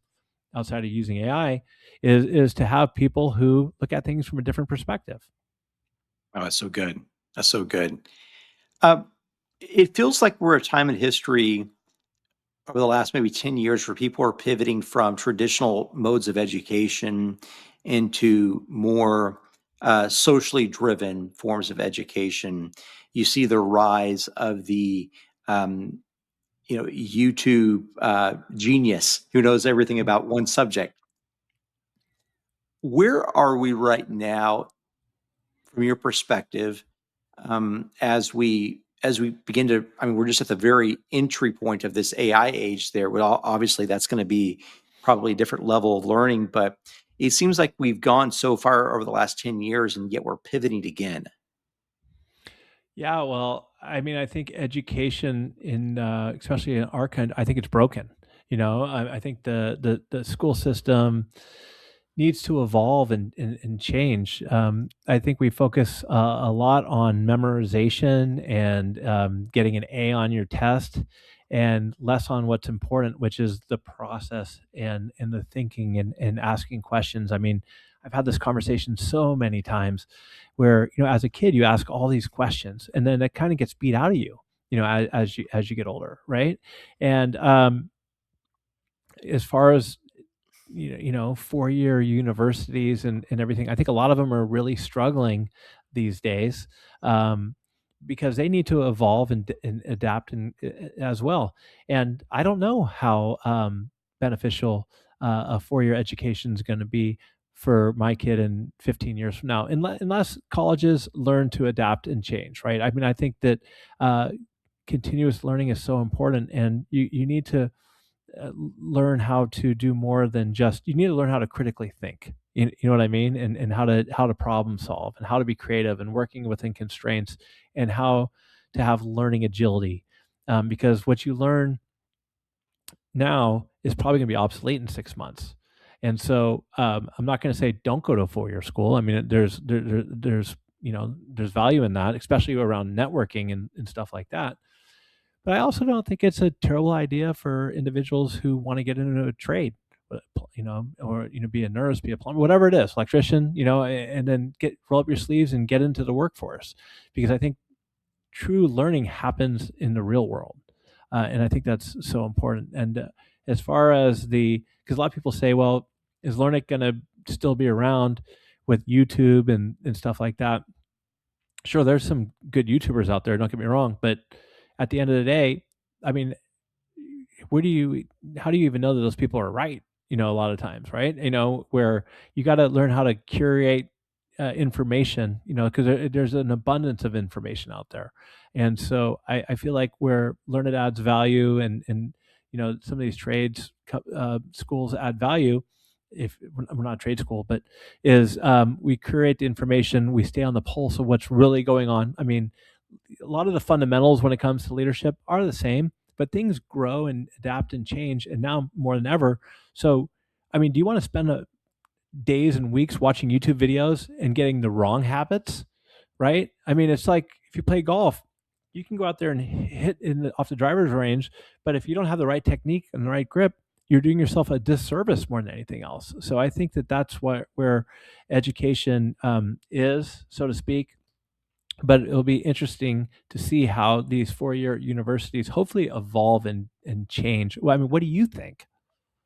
outside of using AI is to have people who look at things from a different perspective. Oh, that's so good. That's so good. Uh, it feels like we're at a time in history over the last maybe 10 years where people are pivoting from traditional modes of education into more socially driven forms of education. You see the rise of the um, YouTube genius who knows everything about one subject. Where are we right now, from your perspective, as we begin to? I mean, we're just at the very entry point of this AI age. There, well, obviously, that's going to be probably a different level of learning, but it seems like we've gone so far over the last 10 years, and yet we're pivoting again. Yeah, well, I mean, I think education especially in our country, I think it's broken. I think the school system needs to evolve and change. I think we focus a lot on memorization and getting an A on your test, and less on what's important, which is the process and the thinking and asking questions. I mean, I've had this conversation so many times where, as a kid, you ask all these questions and then it kind of gets beat out of you, as you get older, right? And as far as 4-year universities and everything, I think a lot of them are really struggling these days, because they need to evolve and adapt as well. And I don't know how beneficial a 4-year education is going to be for my kid in 15 years from now, unless colleges learn to adapt and change, right? I mean, I think that uh, continuous learning is so important, and you need to learn how to do more than just, you need to learn how to critically think. You know what I mean? And how to problem solve and how to be creative and working within constraints, and how to have learning agility. Because what you learn now is probably going to be obsolete in 6 months. And so I'm not going to say don't go to a 4-year school. I mean, there's value in that, especially around networking and stuff like that. But I also don't think it's a terrible idea for individuals who want to get into a trade, or be a nurse, be a plumber, whatever it is, electrician, and then roll up your sleeves and get into the workforce, because I think true learning happens in the real world, and I think that's so important. And as far as because a lot of people say, well, is Learnit going to still be around with YouTube and stuff like that? Sure, there's some good YouTubers out there, don't get me wrong, but at the end of the day, I mean, how do you even know that those people are right? A lot of times, right? Where you got to learn how to curate information, because there's an abundance of information out there. And so I feel like where Learnit adds value, and some of these trades schools add value, if we're not a trade school, but is we curate the information, we stay on the pulse of what's really going on. I mean, a lot of the fundamentals when it comes to leadership are the same, but things grow and adapt and change, and now more than ever. So, I mean, do you want to spend days and weeks watching YouTube videos and getting the wrong habits? Right? I mean, it's like if you play golf, you can go out there and hit off the driver's range, but if you don't have the right technique and the right grip, you're doing yourself a disservice more than anything else. So I think that that's where education is, so to speak. But it'll be interesting to see how these 4-year universities hopefully evolve and change. Well, I mean, what do you think?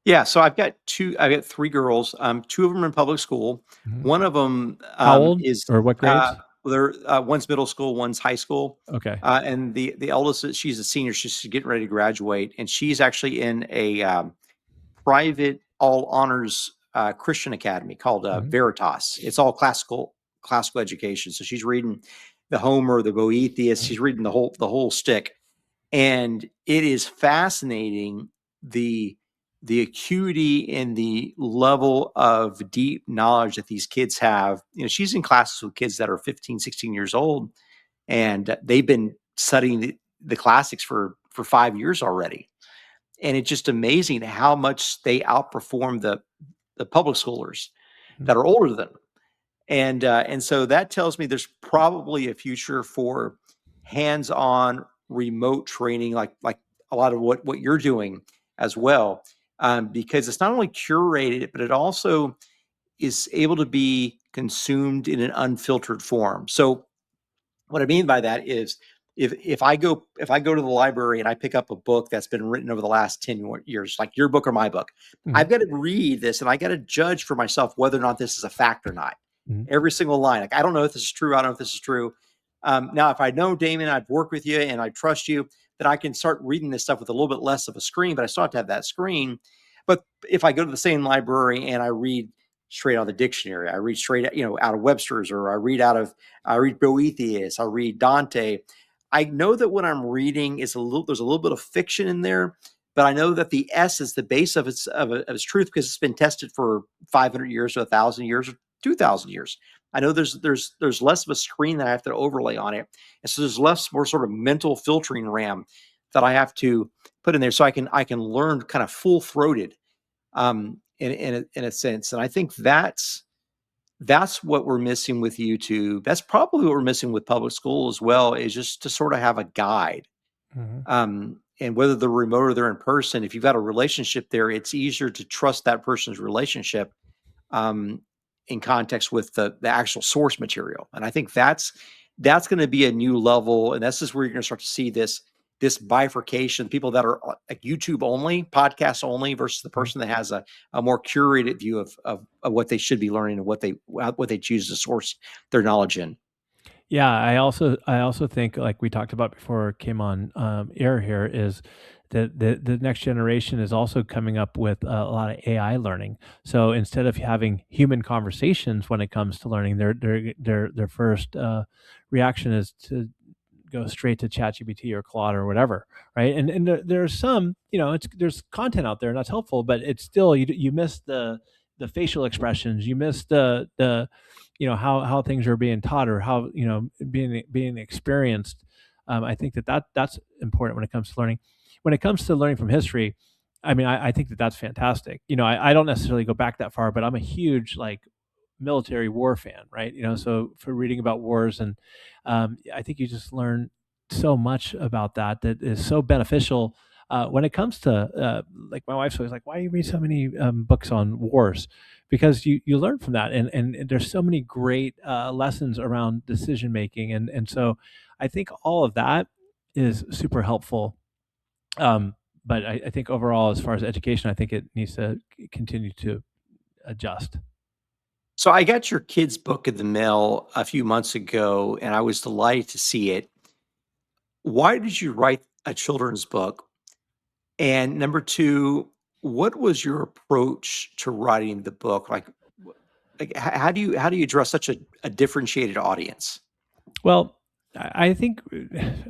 Yeah, so I've got 3 girls, 2 of them are in public school. Mhm. One of them, How old is, or what grades? they're, one's middle school, one's high school. Okay. And the eldest, she's a senior, she's getting ready to graduate, and she's actually in a, private all honors, Christian academy called, Mhm. Veritas. It's all classical education. So she's reading the Homer, the Boethius, Mhm. she's reading the whole stick. And it is fascinating, the acuity and the level of deep knowledge that these kids have. She's in classes with kids that are 15, 16 years old, and they've been studying the classics for 5 years already. And it's just amazing how much they outperform the public schoolers Mhm. that are older than them. And so that tells me there's probably a future for hands-on remote training, like a lot of what you're doing as well, because it's not only curated, but it also is able to be consumed in an unfiltered form. So what I mean by that is, if I go to the library and I pick up a book that's been written over the last 10 years, like your book or my book, Mhm. I've got to read this and I got to judge for myself whether or not this is a fact or not. Mhm. Every single line. Like, I don't know if this is true. I don't know if this is true. Now, if I know Damon, I've worked with you and I trust you, then I can start reading this stuff with a little bit less of a screen, but I still have to have that screen. But if I go to the same library and I read straight out of the dictionary, I read straight, out of Webster's, or I read Boethius, I read Dante. I know that what I'm reading there's a little bit of fiction in there, but I know that the S is the base of its truth because it's been tested for 500 years or 1,000 years or 2,000 years. I know there's less of a screen that I have to overlay on it, and so there's less more sort of mental filtering RAM that I have to put in there, so I can learn kind of full throated, in a sense. And I think that's what we're missing with YouTube. That's probably what we're missing with public school as well, is just to sort of have a guide. Mhm. And whether they're remote or they're in person, if you've got a relationship there, it's easier to trust that person's relationship, um, in context with the actual source material. And I think that's going to be a new level, and this is where you're going to start to see this bifurcation. People that are, like YouTube only, podcast only, versus the Mhm. person that has a more curated view of what they should be learning and what they choose to source their knowledge in. Yeah, I also think, like we talked about before it came on air here, is that the next generation is also coming up with a lot of AI learning. So instead of having human conversations when it comes to learning, their first reaction is to go straight to ChatGPT or Claude or whatever, right? And there's some, there's content out there and that's helpful, but it's still you miss the facial expressions, you miss the how things are being taught, or how being experienced. I think that's important when it comes to learning. When it comes to learning from history, I mean, I think that that's fantastic. I don't necessarily go back that far, but I'm a huge like military war fan, right? So for reading about wars, and I think you just learn so much about that is so beneficial when it comes to like my wife's always like, why do you read so many books on wars? Because you learn from that, and there's so many great lessons around decision making, and so I think all of that is super helpful. Um, but I think overall, as far as education, I think it needs to continue to adjust. So I got your kid's book in the mail a few months ago, and I was delighted to see it. Why did you write a children's book? And number two, what was your approach to writing the book? How do you address such a differentiated audience? Well, I think,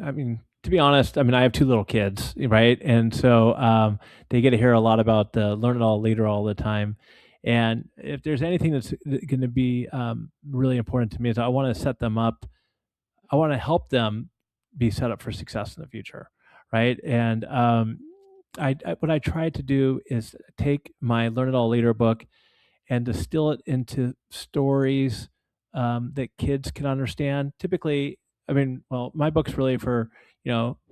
I mean, to be honest, I mean, I have two little kids, right? And so they get to hear a lot about the learn it all leader all the time. And if there's anything that's going to be really important to me is I want to set them up. I want to help them be set up for success in the future, right? And what I tried to do is take my Learn It All Leader book and distill it into stories that kids can understand. Typically, I mean, well, my book's really for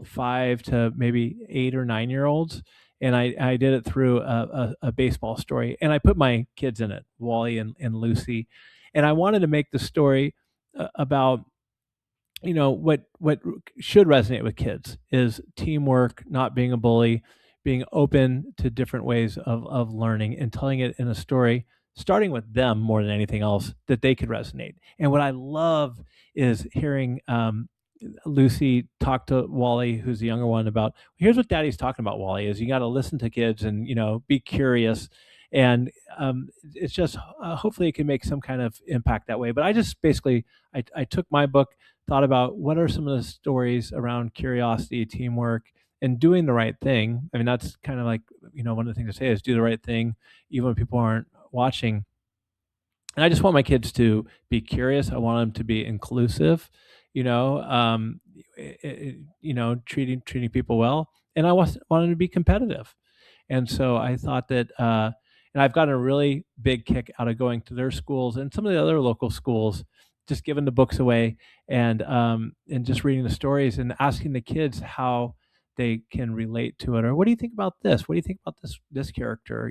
5 to maybe 8 or 9 year olds, and I did it through a baseball story, and I put my kids in it, Wally and Lucy, and I wanted to make the story about what should resonate with kids is teamwork, not being a bully, being open to different ways of learning, and telling it in a story starting with them more than anything else that they could resonate. And what I love is hearing Lucy talk to Wally, who's the younger one, about here's what Daddy's talking about. Wally, is you got to listen to kids and be curious, and it's just hopefully it can make some kind of impact that way. But I just basically I took my book, thought about what are some of the stories around curiosity, teamwork, and doing the right thing. I mean, that's kind of like one of the things I say is do the right thing even when people aren't watching. And I just want my kids to be curious. I want them to be inclusive, you know, um, treating people well, and I want them to be competitive. And so I thought that, and I've gotten a really big kick out of going to their schools and some of the other local schools, just giving the books away and just reading the stories and asking the kids how they can relate to it. Or what do you think about this? What do you think about this character?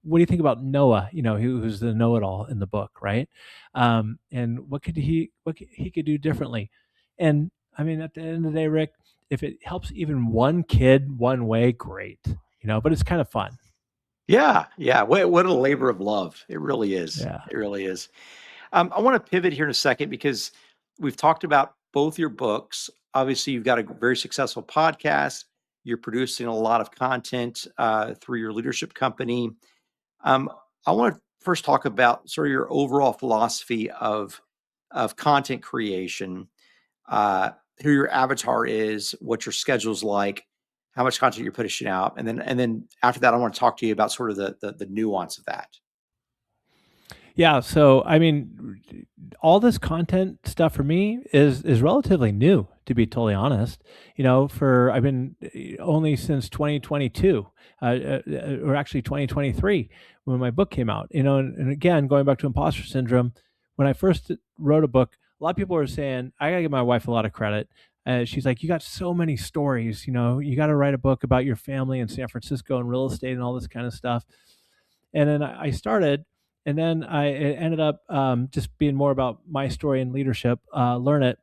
What do you think about Noah? Who's the know-it-all in the book, right? And what he could do differently? And I mean, at the end of the day, Rick, if it helps even one kid one way, great. But it's kind of fun. Yeah, yeah. What a labor of love. It really is. Yeah. It really is. I want to pivot here in a second because we've talked about both your books. Obviously, you've got a very successful podcast. You're producing a lot of content through your leadership company. I want to first talk about sort of your overall philosophy of content creation, who your avatar is, what your schedule's like, how much content you're pushing out, and then after that, I want to talk to you about sort of the nuance of that. Yeah, so I mean, all this content stuff for me is relatively new, to be totally honest. For I've been only since 2022, or actually 2023, when my book came out. And again, going back to Imposter Syndrome, when I first wrote a book, a lot of people were saying I gotta give my wife a lot of credit. She's like, you got so many stories. You got to write a book about your family in San Francisco and real estate and all this kind of stuff. And then I started, and then it ended up just being more about my story and leadership. Learnit.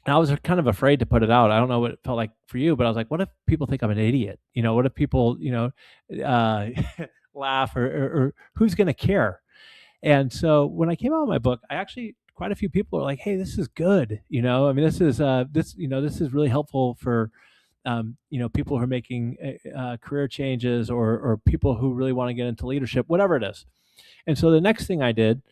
And I was kind of afraid to put it out. I don't know what it felt like for you, but I was like, what if people think I'm an idiot? What if people, uh, laugh, or who's going to care? And so when I came out with my book, I actually quite a few people are like, "Hey, this is good." I mean, this is really helpful for people who are making career changes, or people who really want to get into leadership, whatever it is. And so the next thing I did,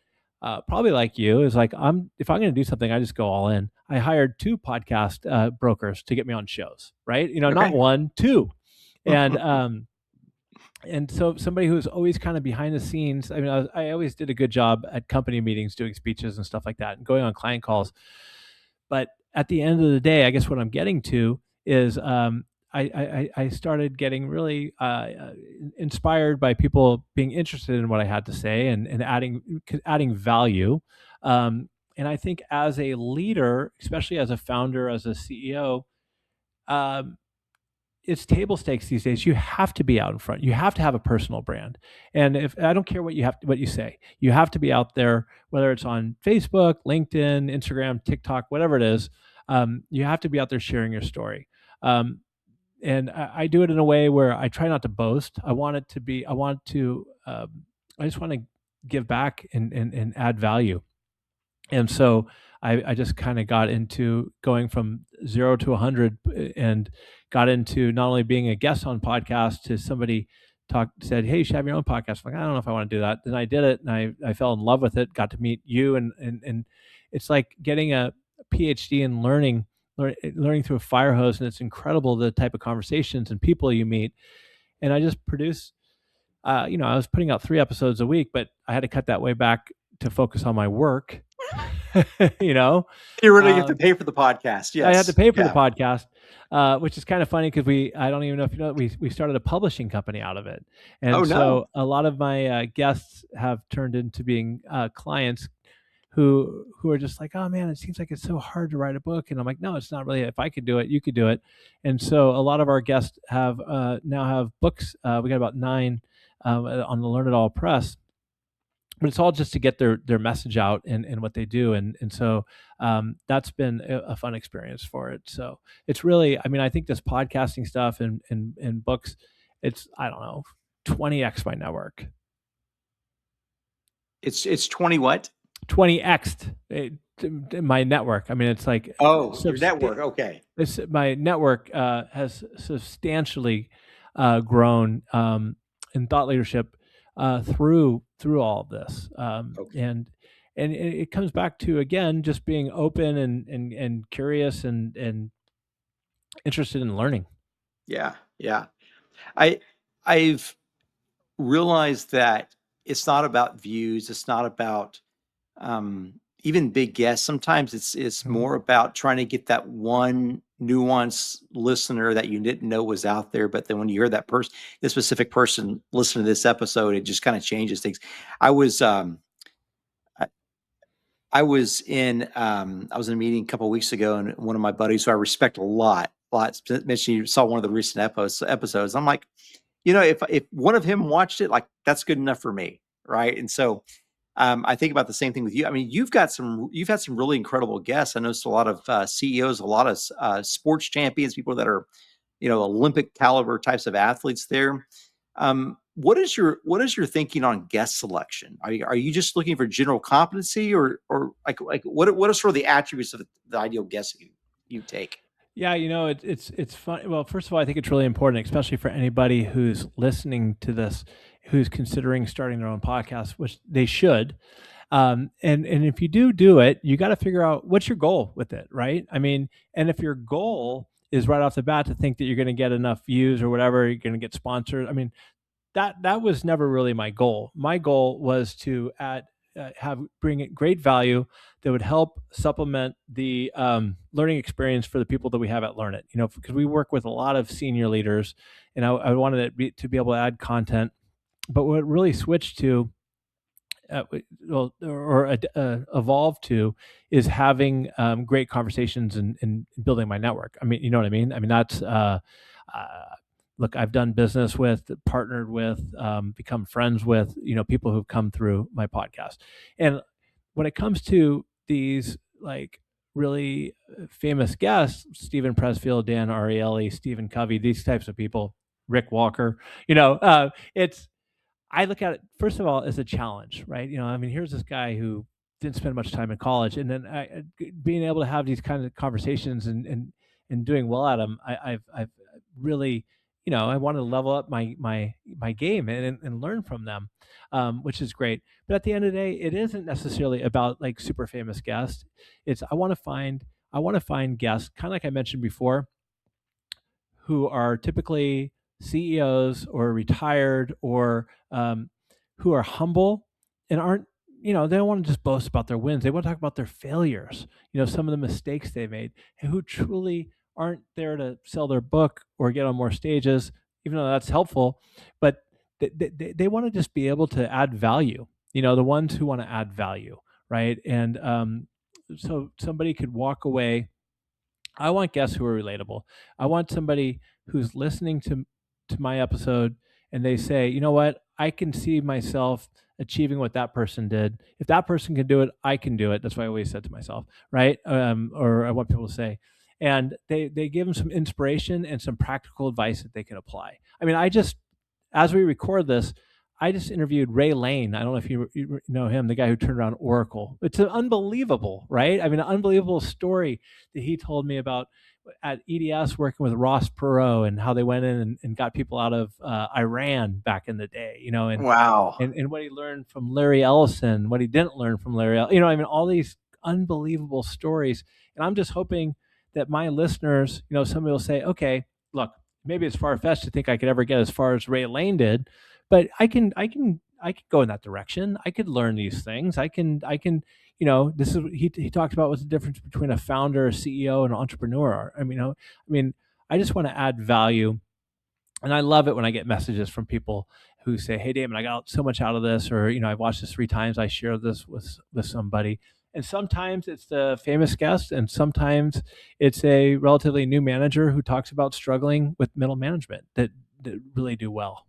probably like you, is like if I'm going to do something, I just go all in. I hired 2 podcast brokers to get me on shows, right? Not Okay. 1, 2, and and so somebody who's always kind of behind the scenes. I mean, I always did a good job at company meetings, doing speeches and stuff like that, and going on client calls. But at the end of the day, I guess what I'm getting to is I started getting really inspired by people being interested in what I had to say, and adding value. And I think as a leader, especially as a founder, as a CEO, um, it's table stakes these days. You have to be out in front. You have to have a personal brand. And if I don't care what you say, you have to be out there, whether it's on Facebook, LinkedIn, Instagram, TikTok, whatever it is. You have to be out there sharing your story. And I do it in a way where I try not to boast. I just want to give back and add value. And so I just kind of got into going from 0 to 100, and got into not only being a guest on podcasts to somebody said, hey, you should have your own podcast. I'm like, I don't know if I want to do that. Then I did it, and I fell in love with it, got to meet you, and it's like getting a PhD in learning through a fire hose, and it's incredible the type of conversations and people you meet. And I just produce, I was putting out 3 episodes a week, but I had to cut that way back to focus on my work. you know, You really have to pay for the podcast. Yes. I had to pay for the Yeah. podcast, which is kind of funny because I don't even know if you know, we started a publishing company out of it. And Oh, no. so a lot of my guests have turned into being clients who are just like, oh man, it seems like it's so hard to write a book. And I'm like, no, it's not really. If I could do it, you could do it. And so a lot of our guests have now have books. We got about 9 on the Learnit Press, but it's all just to get their message out and what they do. And so that's been a fun experience for it. So it's really, I mean, I think this podcasting stuff and books, it's, I don't know, 20x my network. It's 20 what? 20x my network. I mean, it's like, your network. Okay. My network has substantially grown in thought leadership through all of this. Okay. And it comes back to, again, just being open and curious and interested in learning. Yeah. Yeah. I've realized that it's not about views. It's not about even big guests. Sometimes it's more about trying to get that one nuanced listener that you didn't know was out there. But then when you hear that person, this specific person listen to this episode, it just kind of changes things. I was I was in a meeting a couple of weeks ago, and one of my buddies who I respect a lot mentioned you saw one of the recent episodes. I'm like, if one of him watched it, like that's good enough for me, right? And so I think about the same thing with you. I mean, you've had some really incredible guests. I noticed a lot of CEOs, a lot of sports champions, people that are, Olympic caliber types of athletes there. What is your thinking on guest selection? Are you just looking for general competency, or like what are sort of the attributes of the ideal guest you take? Yeah, it's fun. Well, first of all, I think it's really important, especially for anybody who's listening to this, who's considering starting their own podcast, which they should. And if you do it, you got to figure out what's your goal with it, right? I mean, and if your goal is right off the bat to think that you're going to get enough views or whatever, you're going to get sponsored. I mean, that was never really my goal. My goal was to bring it great value that would help supplement the learning experience for the people that we have at Learnit. Because we work with a lot of senior leaders, and I wanted it to be able to add content. But what it really switched to, evolved to, is having great conversations and building my network. I mean, you know what I mean? I mean, that's look, I've done business with, partnered with, become friends with, people who've come through my podcast. And when it comes to these like really famous guests, Stephen Pressfield, Dan Ariely, Stephen Covey, these types of people, Rick Walker, I look at it, first of all, as a challenge, right? I mean, here's this guy who didn't spend much time in college, and then being able to have these kinds of conversations and doing well at them, I've really, I want to level up my game and learn from them, which is great. But at the end of the day, it isn't necessarily about like super famous guests. It's I want to find guests, kind of like I mentioned before, who are typically CEOs or retired, or who are humble and aren't, they don't want to just boast about their wins. They want to talk about their failures, some of the mistakes they made, and who truly aren't there to sell their book or get on more stages, even though that's helpful. But they want to just be able to add value, the ones who want to add value, right? And so somebody could walk away. I want guests who are relatable. I want somebody who's listening to my episode and they say, you know what, I can see myself achieving what that person did. If that person can do it, I can do it. That's what I always said to myself, right? Or I want people to say. And they give them some inspiration and some practical advice that they can apply. I mean, as we record this, I just interviewed Ray Lane. I don't know if you know him, the guy who turned around Oracle. It's unbelievable, right? I mean, an unbelievable story that he told me about at EDS working with Ross Perot and how they went in and got people out of Iran back in the day, and Wow. and what he learned from Larry Ellison, what he didn't learn from Larry, I mean, all these unbelievable stories. And I'm just hoping that my listeners, somebody will say, okay, look, maybe it's far fetched to think I could ever get as far as Ray Lane did, but I could go in that direction. I could learn these things. This is what he talked about what's the difference between a founder, a CEO, and an entrepreneur. I just want to add value, and I love it when I get messages from people who say, "Hey, Damon, I got so much out of this," or "I've watched this 3 times. I share this with somebody." And sometimes it's the famous guest, and sometimes it's a relatively new manager who talks about struggling with middle management that really do well.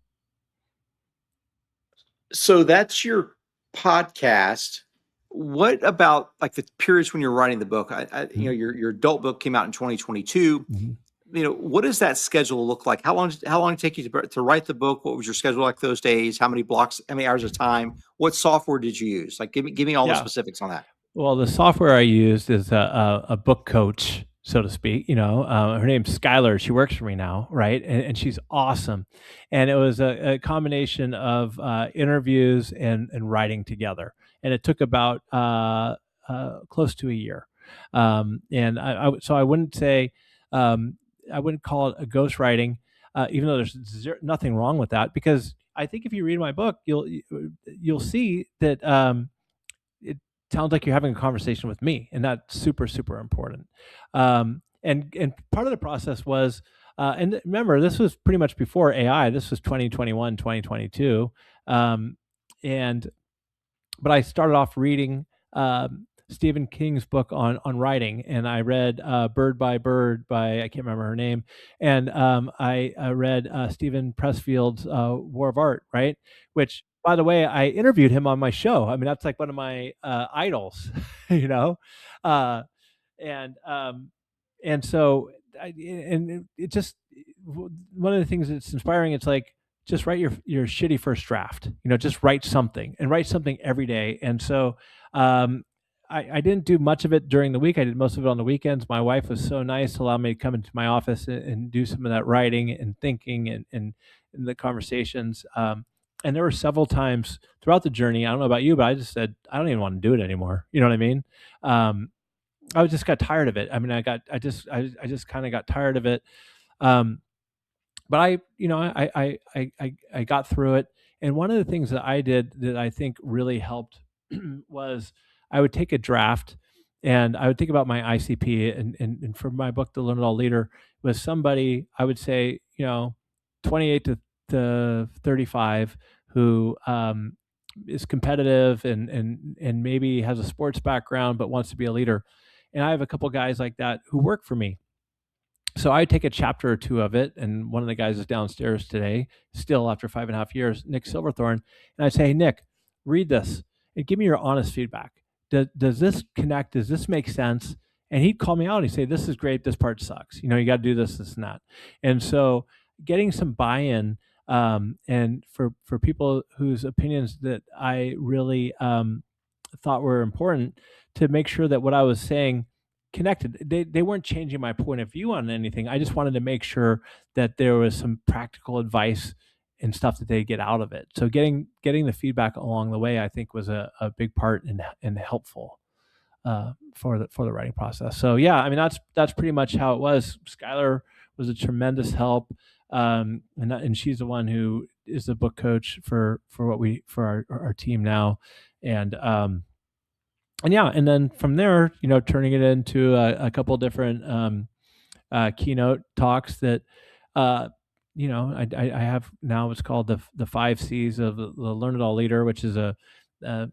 So that's your podcast. What about like the periods when you're writing the book? Your adult book came out in 2022. Mhm. What does that schedule look like? How long did it take you to write the book? What was your schedule like those days? How many blocks, how many hours of time? What software did you use? Like, give me all the Yeah. specifics on that. Well, the software I used is a book coach, so to speak. Her name's Skylar. She works for me now, right? And she's awesome. And it was a combination of interviews and writing together. And it took about close to a year. So I wouldn't say, I wouldn't call it a ghostwriting, even though there's nothing wrong with that. Because I think if you read my book, you'll see that. It sounds like you're having a conversation with me, and that's super, super important. And part of the process was, and remember, this was pretty much before AI. This was 2021, 2022. And but I started off reading Stephen King's book on writing, and I read Bird by Bird by, I can't remember her name, and I read Stephen Pressfield's War of Art, right? Which, by the way, I interviewed him on my show. I mean, that's like one of my idols, you know, uh, and um, and so it just, one of the things that's inspiring. It's like, just write your shitty first draft. Just write something, and write something every day. And so um, I didn't do much of it during the week. I did most of it on the weekends. My wife was so nice to allow me to come into my office and do some of that writing and thinking and the conversations. And there were several times throughout the journey. I don't know about you, but I just said, I don't even want to do it anymore. You know what I mean? I just got tired of it. I mean, I just kind of got tired of it. Um, but I got through it. And one of the things that I did that I think really helped was I would take a draft and I would think about my ICP, and for my book, The Learn It All Leader, was somebody I would say, 28 to 35, who is competitive and maybe has a sports background but wants to be a leader. And I have a couple guys like that who work for me. So I take a chapter or two of it, and one of the guys is downstairs today, still after 5.5 years, Nick Silverthorne, and I say, "Hey, Nick, read this and give me your honest feedback. Does this connect? Does this make sense?" And he'd call me out. He'd say, "This is great. This part sucks. You got to do this, this, and that." And so, getting some buy-in, and for people whose opinions that I really thought were important, to make sure that what I was saying connected. They weren't changing my point of view on anything. I just wanted to make sure that there was some practical advice and stuff that they get out of it. So getting the feedback along the way, I think, was a big part and helpful for the writing process. So yeah, I mean, that's pretty much how it was. Skylar was a tremendous help, and she's the one who is the book coach for our team now, and yeah, and then from there, turning it into a couple different keynote talks that, I have now what's called the 5 C's of the Learn It All Leader, which is an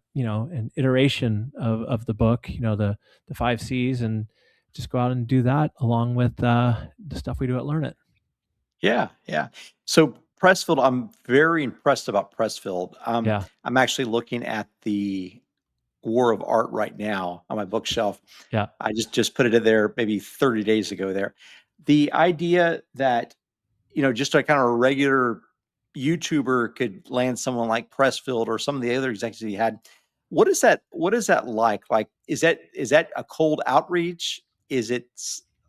iteration of the book, the 5 C's, and just go out and do that along with the stuff we do at Learnit. Yeah, yeah. So Pressfield, I'm very impressed about Pressfield. Yeah. I'm actually looking at the War of Art right now on my bookshelf. Yeah. I just put it in there maybe 30 days ago there. The idea that, just a kind of a regular YouTuber could land someone like Pressfield or some of the other executives he had. What is that like? Like, is that a cold outreach? Is it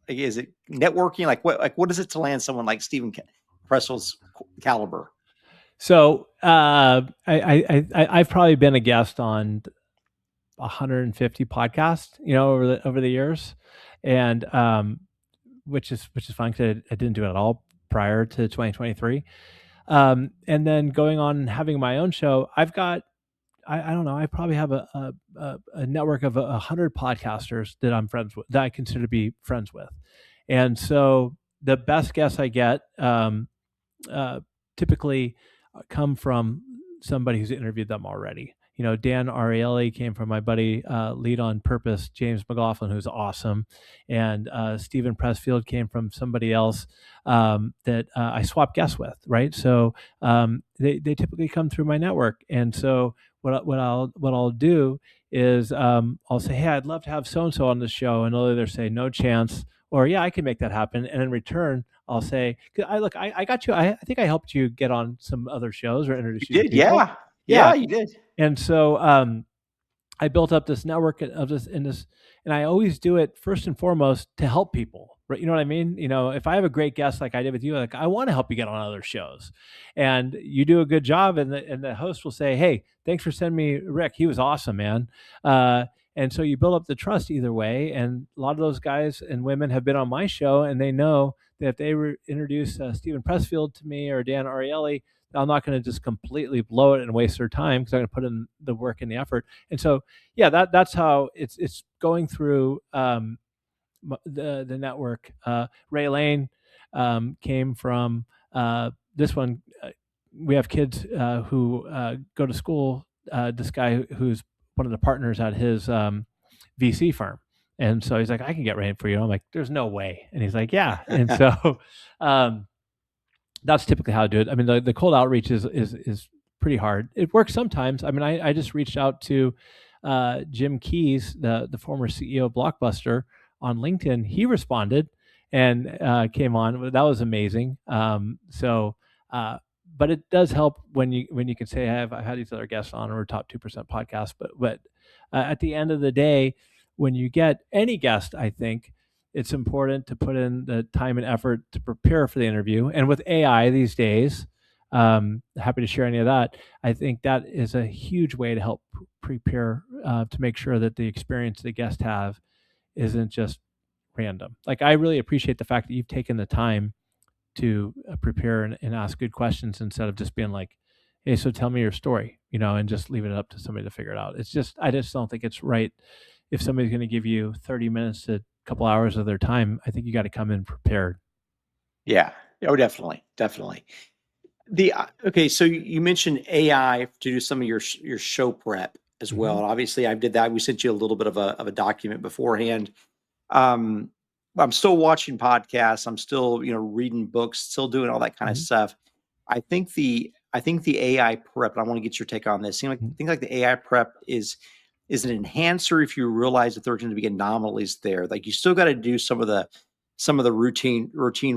Like, is it networking? Like what is it to land someone like Stephen Pressel's caliber? So I've probably been a guest on 150 podcasts, over the years, and which is fun because I didn't do it at all prior to 2023. And then going on and having my own show, I've got I don't know, I probably have a network of 100 podcasters that I'm friends with, that I consider to be friends with, and so the best guests I get uh, typically come from somebody who's interviewed them already. Dan Ariely came from my buddy, Lead on Purpose, James McLaughlin, who's awesome. And Stephen Pressfield came from somebody else that I swap guests with, right? So they typically come through my network. And so what I'll do is I'll say, hey, I'd love to have so-and-so on the show. And they'll either say, no chance, or yeah, I can make that happen. And in return, I'll say, I got you. I think I helped you get on some other shows or introduce you to You did, people. yeah, you did. And so I built up this network of this, and I always do it first and foremost to help people. Right? You know what I mean? If I have a great guest like I did with you, like I want to help you get on other shows, and you do a good job, and the host will say, "Hey, thanks for sending me Rick. He was awesome, man." And so you build up the trust either way. And a lot of those guys and women have been on my show, and they know that if they introduce Stephen Pressfield to me or Dan Ariely, I'm not going to just completely blow it and waste their time, because I'm going to put in the work and the effort. And so, yeah, that's how it's going through the network. Ray Lane came from this one. We have kids who go to school. This guy who's one of the partners at his VC firm. And so he's like, I can get Ray for you. I'm like, there's no way. And he's like, yeah. And so that's typically how I do it. I mean, the cold outreach is pretty hard. It works sometimes. I mean, I just reached out to Jim Keys, the former CEO of Blockbuster, on LinkedIn. He responded and came on. That was amazing. But it does help when you can say, I've had these other guests on, or top 2% podcast. But at the end of the day, when you get any guest, I think it's important to put in the time and effort to prepare for the interview. And with AI these days, happy to share any of that. I think that is a huge way to help prepare to make sure that the experience the guests have isn't just random. Like, I really appreciate the fact that you've taken the time to prepare and ask good questions, instead of just being like, hey, so tell me your story, and just leave it up to somebody to figure it out. I just don't think it's right. If somebody's going to give you 30 minutes to a couple hours of their time, I think you got to come in prepared. Yeah. Oh, definitely. Okay, so you mentioned AI to do some of your show prep as well. And obviously I did that. We sent you a little bit of a document beforehand. I'm still watching podcasts. I'm still, reading books, still doing all that kind of stuff. I think the AI prep, and I want to get your take on this. I think like the AI prep is an enhancer if you realize that there are going to be anomalies there. Like, you still got to do some of the routine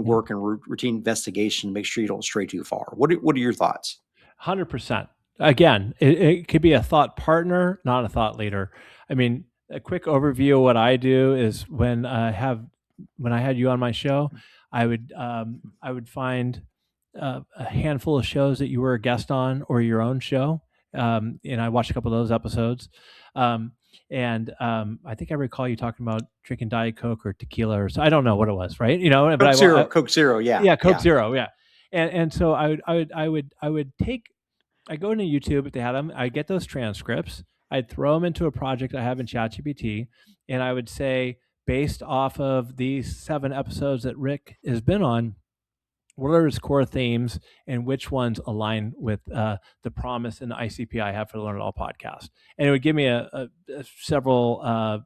work and routine investigation to make sure you don't stray too far. What are your thoughts? 100%. Again, it could be a thought partner, not a thought leader. I mean, a quick overview of what I do is when I had you on my show, I would find a handful of shows that you were a guest on, or your own show, and I watched a couple of those episodes. I think I recall you talking about drinking Diet Coke or tequila, or so. I don't know what it was, right? Coke Zero, yeah, Coke Zero, yeah. And so I would go into YouTube if they had them. I'd get those transcripts. I'd throw them into a project I have in ChatGPT, and I would say, based off of these 7 episodes that Rick has been on, what are his core themes, and which ones align with the promise and the ICP I have for the Learn It All podcast? And it would give me several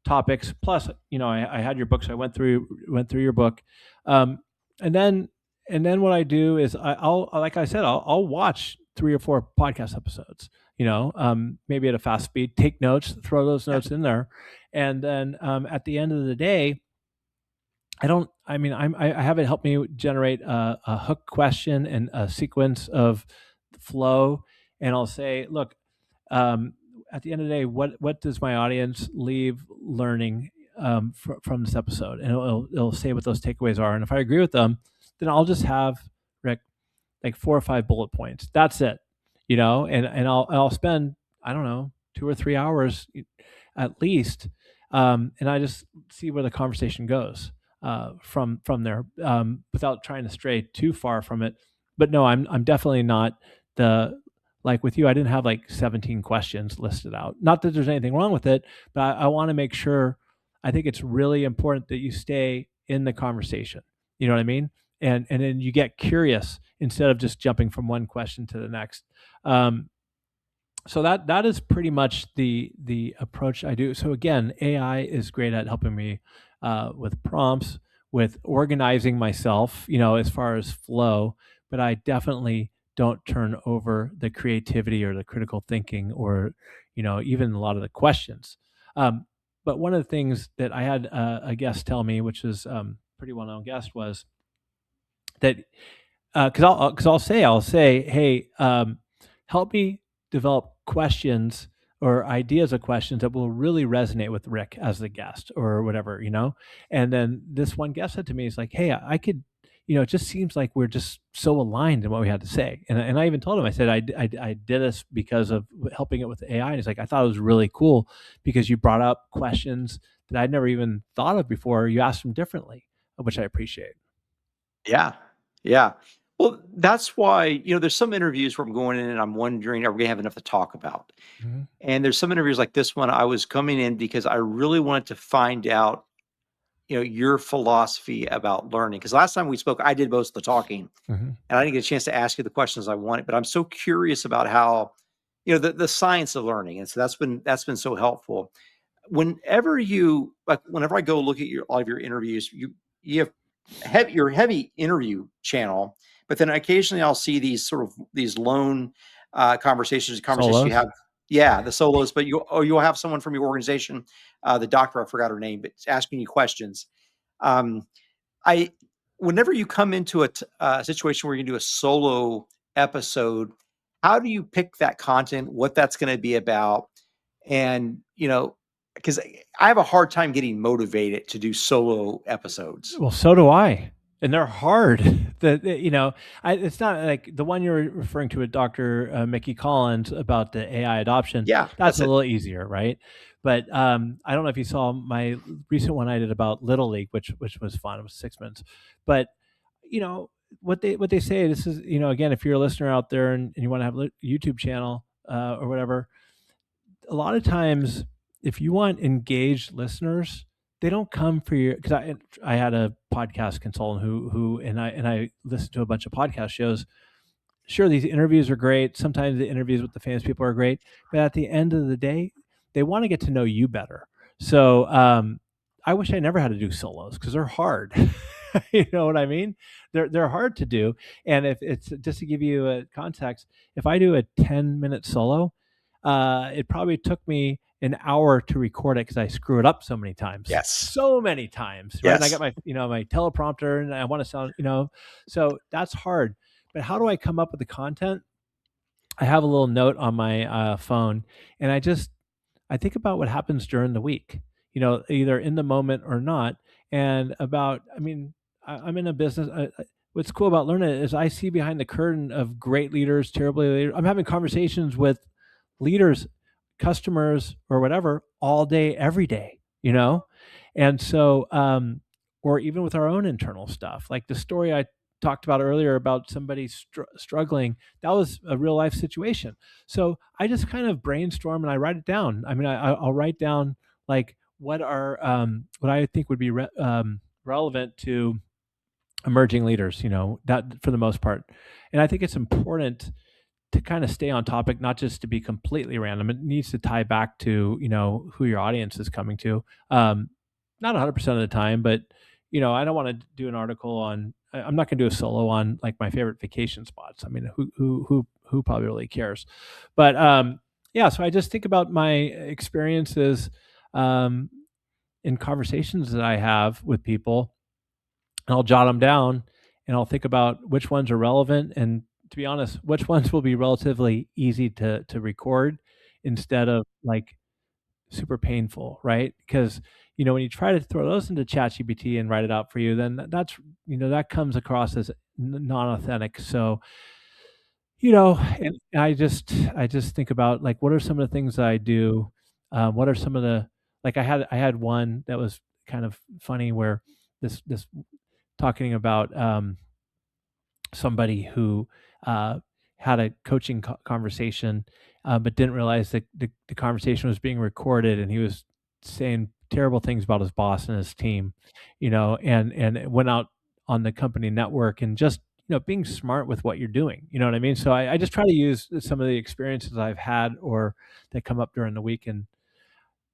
topics. Plus, I had your book, so I went through your book, and then what I do is I'll like I said, I'll watch 3 or 4 podcast episodes. Maybe at a fast speed, take notes, throw those notes in there, and then at the end of the day, I have it help me generate a hook question and a sequence of flow. And I'll say, look, at the end of the day, what does my audience leave learning from this episode, and it'll say what those takeaways are. And if I agree with them, then I'll just have, Rick, like 4 or 5 bullet points. That's it, and I'll spend, I don't know, 2 or 3 hours at least, and I just see where the conversation goes from there, without trying to stray too far from it. But no, I'm definitely not the like with you. I didn't have like 17 questions listed out. Not that there's anything wrong with it, but I want to make sure. I think it's really important that you stay in the conversation. You know what I mean? And then you get curious instead of just jumping from one question to the next. Um, so that is pretty much the approach I do. So again, AI is great at helping me with prompts, with organizing myself, as far as flow. But I definitely don't turn over the creativity or the critical thinking, or even a lot of the questions. Um, but one of the things that I had a guest tell me, which is pretty well known guest, was that I'll say, hey, help me develop questions or ideas of questions that will really resonate with Rick as the guest or whatever, And then this one guest said to me, he's like, hey, I could, it just seems like we're just so aligned in what we had to say. And I even told him, I said, I did this because of helping it with AI. And he's like, I thought it was really cool because you brought up questions that I'd never even thought of before. You asked them differently, which I appreciate. Yeah. Yeah. Well, that's why, there's some interviews where I'm going in and I'm wondering, are we gonna have enough to talk about? Mhm. And there's some interviews like this one, I was coming in because I really wanted to find out, your philosophy about learning. Because last time we spoke, I did most of the talking Mhm. and I didn't get a chance to ask you the questions I wanted, but I'm so curious about how, the science of learning. And so that's been so helpful. Whenever I go look at all of your interviews, you have your heavy interview channel, but then occasionally I'll see these lone conversations you Solos. have. Yeah, the solos, but you'll have someone from your organization, the doctor, I forgot her name, but asking you questions. Um, I Whenever you come into a situation where you do a solo episode, how do you pick that content, what that's going to be about? And, because I have a hard time getting motivated to do solo episodes. Well, so do I, and they're hard. It's not like the one you're referring to with Dr. Mickey Collins about the AI adoption. Yeah, That's that's a it. little easier, right? But I don't know if you saw my recent one I did about Little League, which was fun. It was 6 minutes, but you know what they say. This is, again, if you're a listener out there and you want to have a YouTube channel or whatever, a lot of times if you want engaged listeners, they don't come for your, because I had a podcast consultant who and I listened to a bunch of podcast shows. Sure, these interviews are great. Sometimes the interviews with the famous people are great, but at the end of the day, they want to get to know you better. So I wish I never had to do solos because they're hard. You know what I mean? They're hard to do. And if it's just to give you a context, if I do a 10-minute solo, it probably took me an hour to record it because I screw it up Yes. so many times, right? And I got Yes. my teleprompter, and I want to sound, so that's hard. But how do I come up with the content? I have a little note on my phone, and I think about what happens during the week, either in the moment or not. And I mean, I'm in a business. What's cool about Learnit is I see behind the curtain of great leaders, terribly leaders. I'm having conversations with leaders, customers, or whatever all day, every day, And so, or even with our own internal stuff, like the story I talked about earlier about somebody struggling, that was a real life situation. So I just kind of brainstorm and I write it down. I mean, I'll write down like what I think would be relevant to emerging leaders, that for the most part. And I think it's important to kind of stay on topic, not just to be completely random. It needs to tie back to, who your audience is coming to. Not 100% of the time, but I don't want to do an article on. I'm not going to do a solo on like my favorite vacation spots. I mean, who probably really cares? But yeah, so I just think about my experiences um, in conversations that I have with people, and I'll jot them down, and I'll think about which ones are relevant, and to be honest, which ones will be relatively easy to record instead of like super painful, right? Because when you try to throw those into ChatGPT and write it out for you, then that's that comes across as non-authentic. So and I just think about like what are some of the things that I do? What are some of the like I had one that was kind of funny where this talking about somebody who had a coaching conversation, but didn't realize that the conversation was being recorded, and he was saying terrible things about his boss and his team, and it went out on the company network, and just being smart with what you're doing. You know what I mean? So I just try to use some of the experiences I've had or that come up during the week, and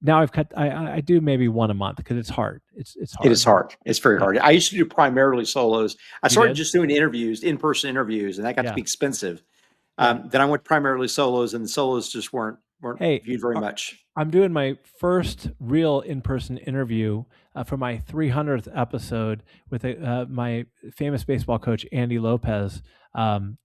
now I've cut. I do maybe one a month because it's hard. It's It is hard. hard. It's very Yeah, hard. I used to do primarily solos. I you started did. just doing interviews, in-person interviews, and that got to Yeah, be expensive. yeah. Then I went primarily solos, and the solos just weren't Hey, viewed very much. I'm doing my first real in-person interview for my 300th episode with my famous baseball coach Andy Lopez. Um,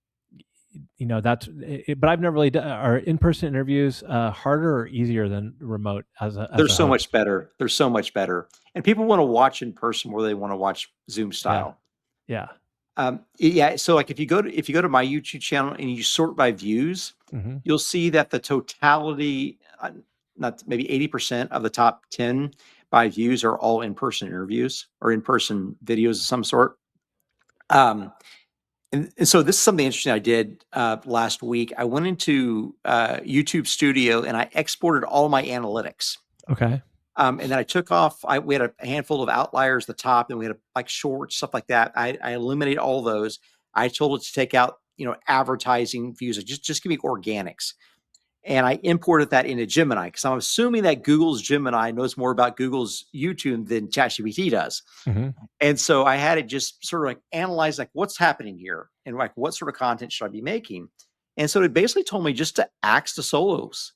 that's it, but I've never really done. Are in-person interviews harder or easier than remote They're as a so host? much better. They're so much better, and people want to watch in person more than they want to watch Zoom Yeah, style. yeah. Yeah. So like if you go to my YouTube channel and you sort by views, Hmm. you'll see that the totality, not maybe 80% of the top 10 by views are all in-person interviews or in-person videos of some sort. Um, and so this is something interesting I did last week. I went into YouTube Studio and I exported all my analytics. Okay. And then I took off. We had a handful of outliers at the top, and we had like shorts, stuff like that. I eliminated all those. I told it to take out, advertising views. Just give me organics, and I imported that into Gemini because I'm assuming that Google's Gemini knows more about Google's YouTube than ChatGPT does. Hmm. And so I had it just sort of like analyze like what's happening here and like what sort of content should I be making. And so it basically told me just to axe the solos.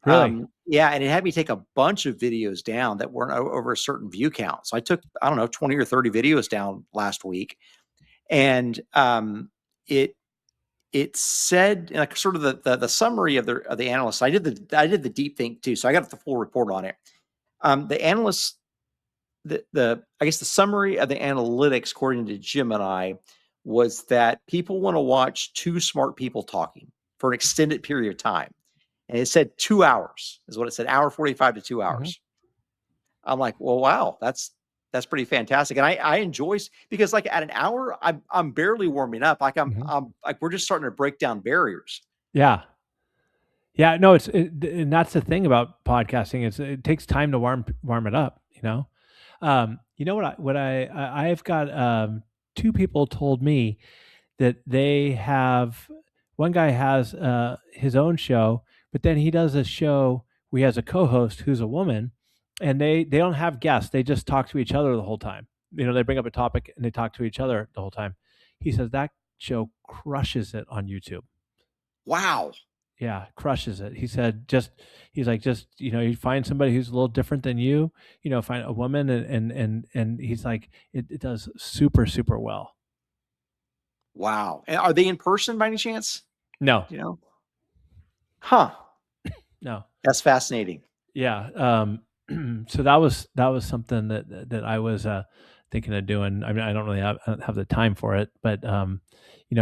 Really? Yeah, and it had me take a bunch of videos down that weren't over a certain view count. So I took, I don't know, 20 or 30 videos down last week. And it it said like sort of the summary of the analysts. I did the deep think too. So I got the full report on it. The analysts, the I guess the summary of the analytics according to Gemini was that people want to watch two smart people talking for an extended period of time. And it said 2 hours is what it said, hour 45 to two Hmm. hours. I'm like, well, wow, that's pretty fantastic. And I enjoy because like at an hour, I'm barely warming up. Like Hmm. I'm like we're just starting to break down barriers. Yeah. Yeah. No, and that's the thing about podcasting is it takes time to warm it up. You know I've got two people told me that they have one guy has his own show, but then he does a show where he has a co-host who's a woman, and they don't have guests. They just talk to each other the whole time. They bring up a topic and they talk to each other the whole time. He says that show crushes it on YouTube. Wow. Yeah, crushes it. He said he's like you find somebody who's a little different than you, find a woman and he's like it does super, super well. Wow. And are they in person by any chance? No, You know? Huh. no. That's fascinating. Yeah. So that was something that I was thinking of doing. I mean, I don't really have the time for it, but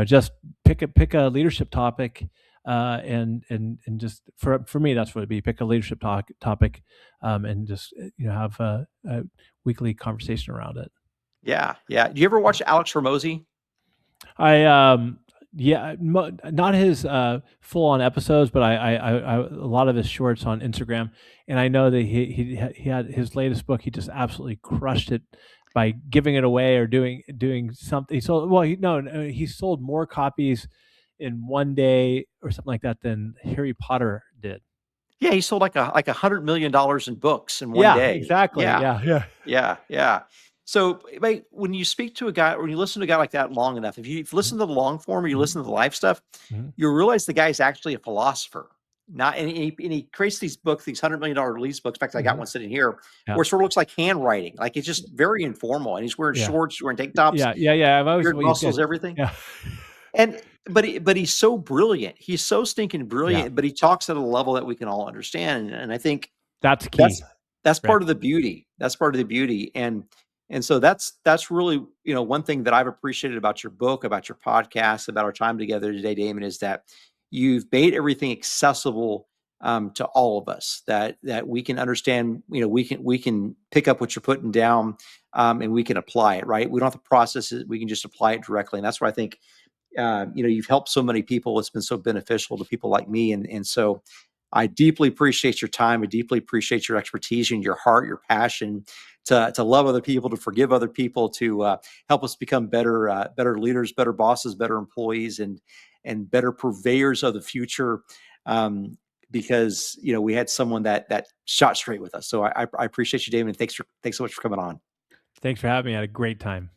just pick a leadership topic, and just for me, that's what it'd be. Pick a leadership topic, and just have a weekly conversation around it. Yeah. Yeah. Do you ever watch Alex Hormozy? I yeah, not his full on episodes, but I a lot of his shorts on Instagram, and I know that he had his latest book. He just absolutely crushed it by giving it away or doing something. He sold no, he sold more copies in one day or something like that than Harry Potter did. Yeah, he sold like $100 million in books in one Yeah, day. exactly. Yeah. Yeah, yeah. Yeah, yeah. So, like, when you speak to a guy, when you listen to a guy like that long enough, if you listen to the long form or you listen to the live stuff, Mm-hmm. you realize the guy's actually a philosopher. Not and he creates these books, these $100 million release books. In fact, I got Mm-hmm. one sitting here Yeah, where it sort of looks like handwriting. Like it's just very informal. And he's wearing yeah, shorts, he's wearing tank tops, yeah. I've always weird well, he's muscles, good. everything. Yeah, And but he's so brilliant. He's so stinking yeah, brilliant, but he talks at a level that we can all understand. And I think That's key. That's Right. part of the beauty. That's part of the beauty. And so that's really, one thing that I've appreciated about your book, about your podcast, about our time together today, Damon, is that you've made everything accessible to all of us, that we can understand, we can pick up what you're putting down, and we can apply it, right? We don't have to process it. We can just apply it directly. And that's why I think, you've helped so many people. It's been so beneficial to people like me. And so I deeply appreciate your time. I deeply appreciate your expertise and your heart, your passion to love other people, to forgive other people, to help us become better leaders, better bosses, better employees, and better purveyors of the future. Because we had someone that shot straight with us. So I appreciate you, Damon. And thanks so much for coming on. Thanks for having me. I had a great time.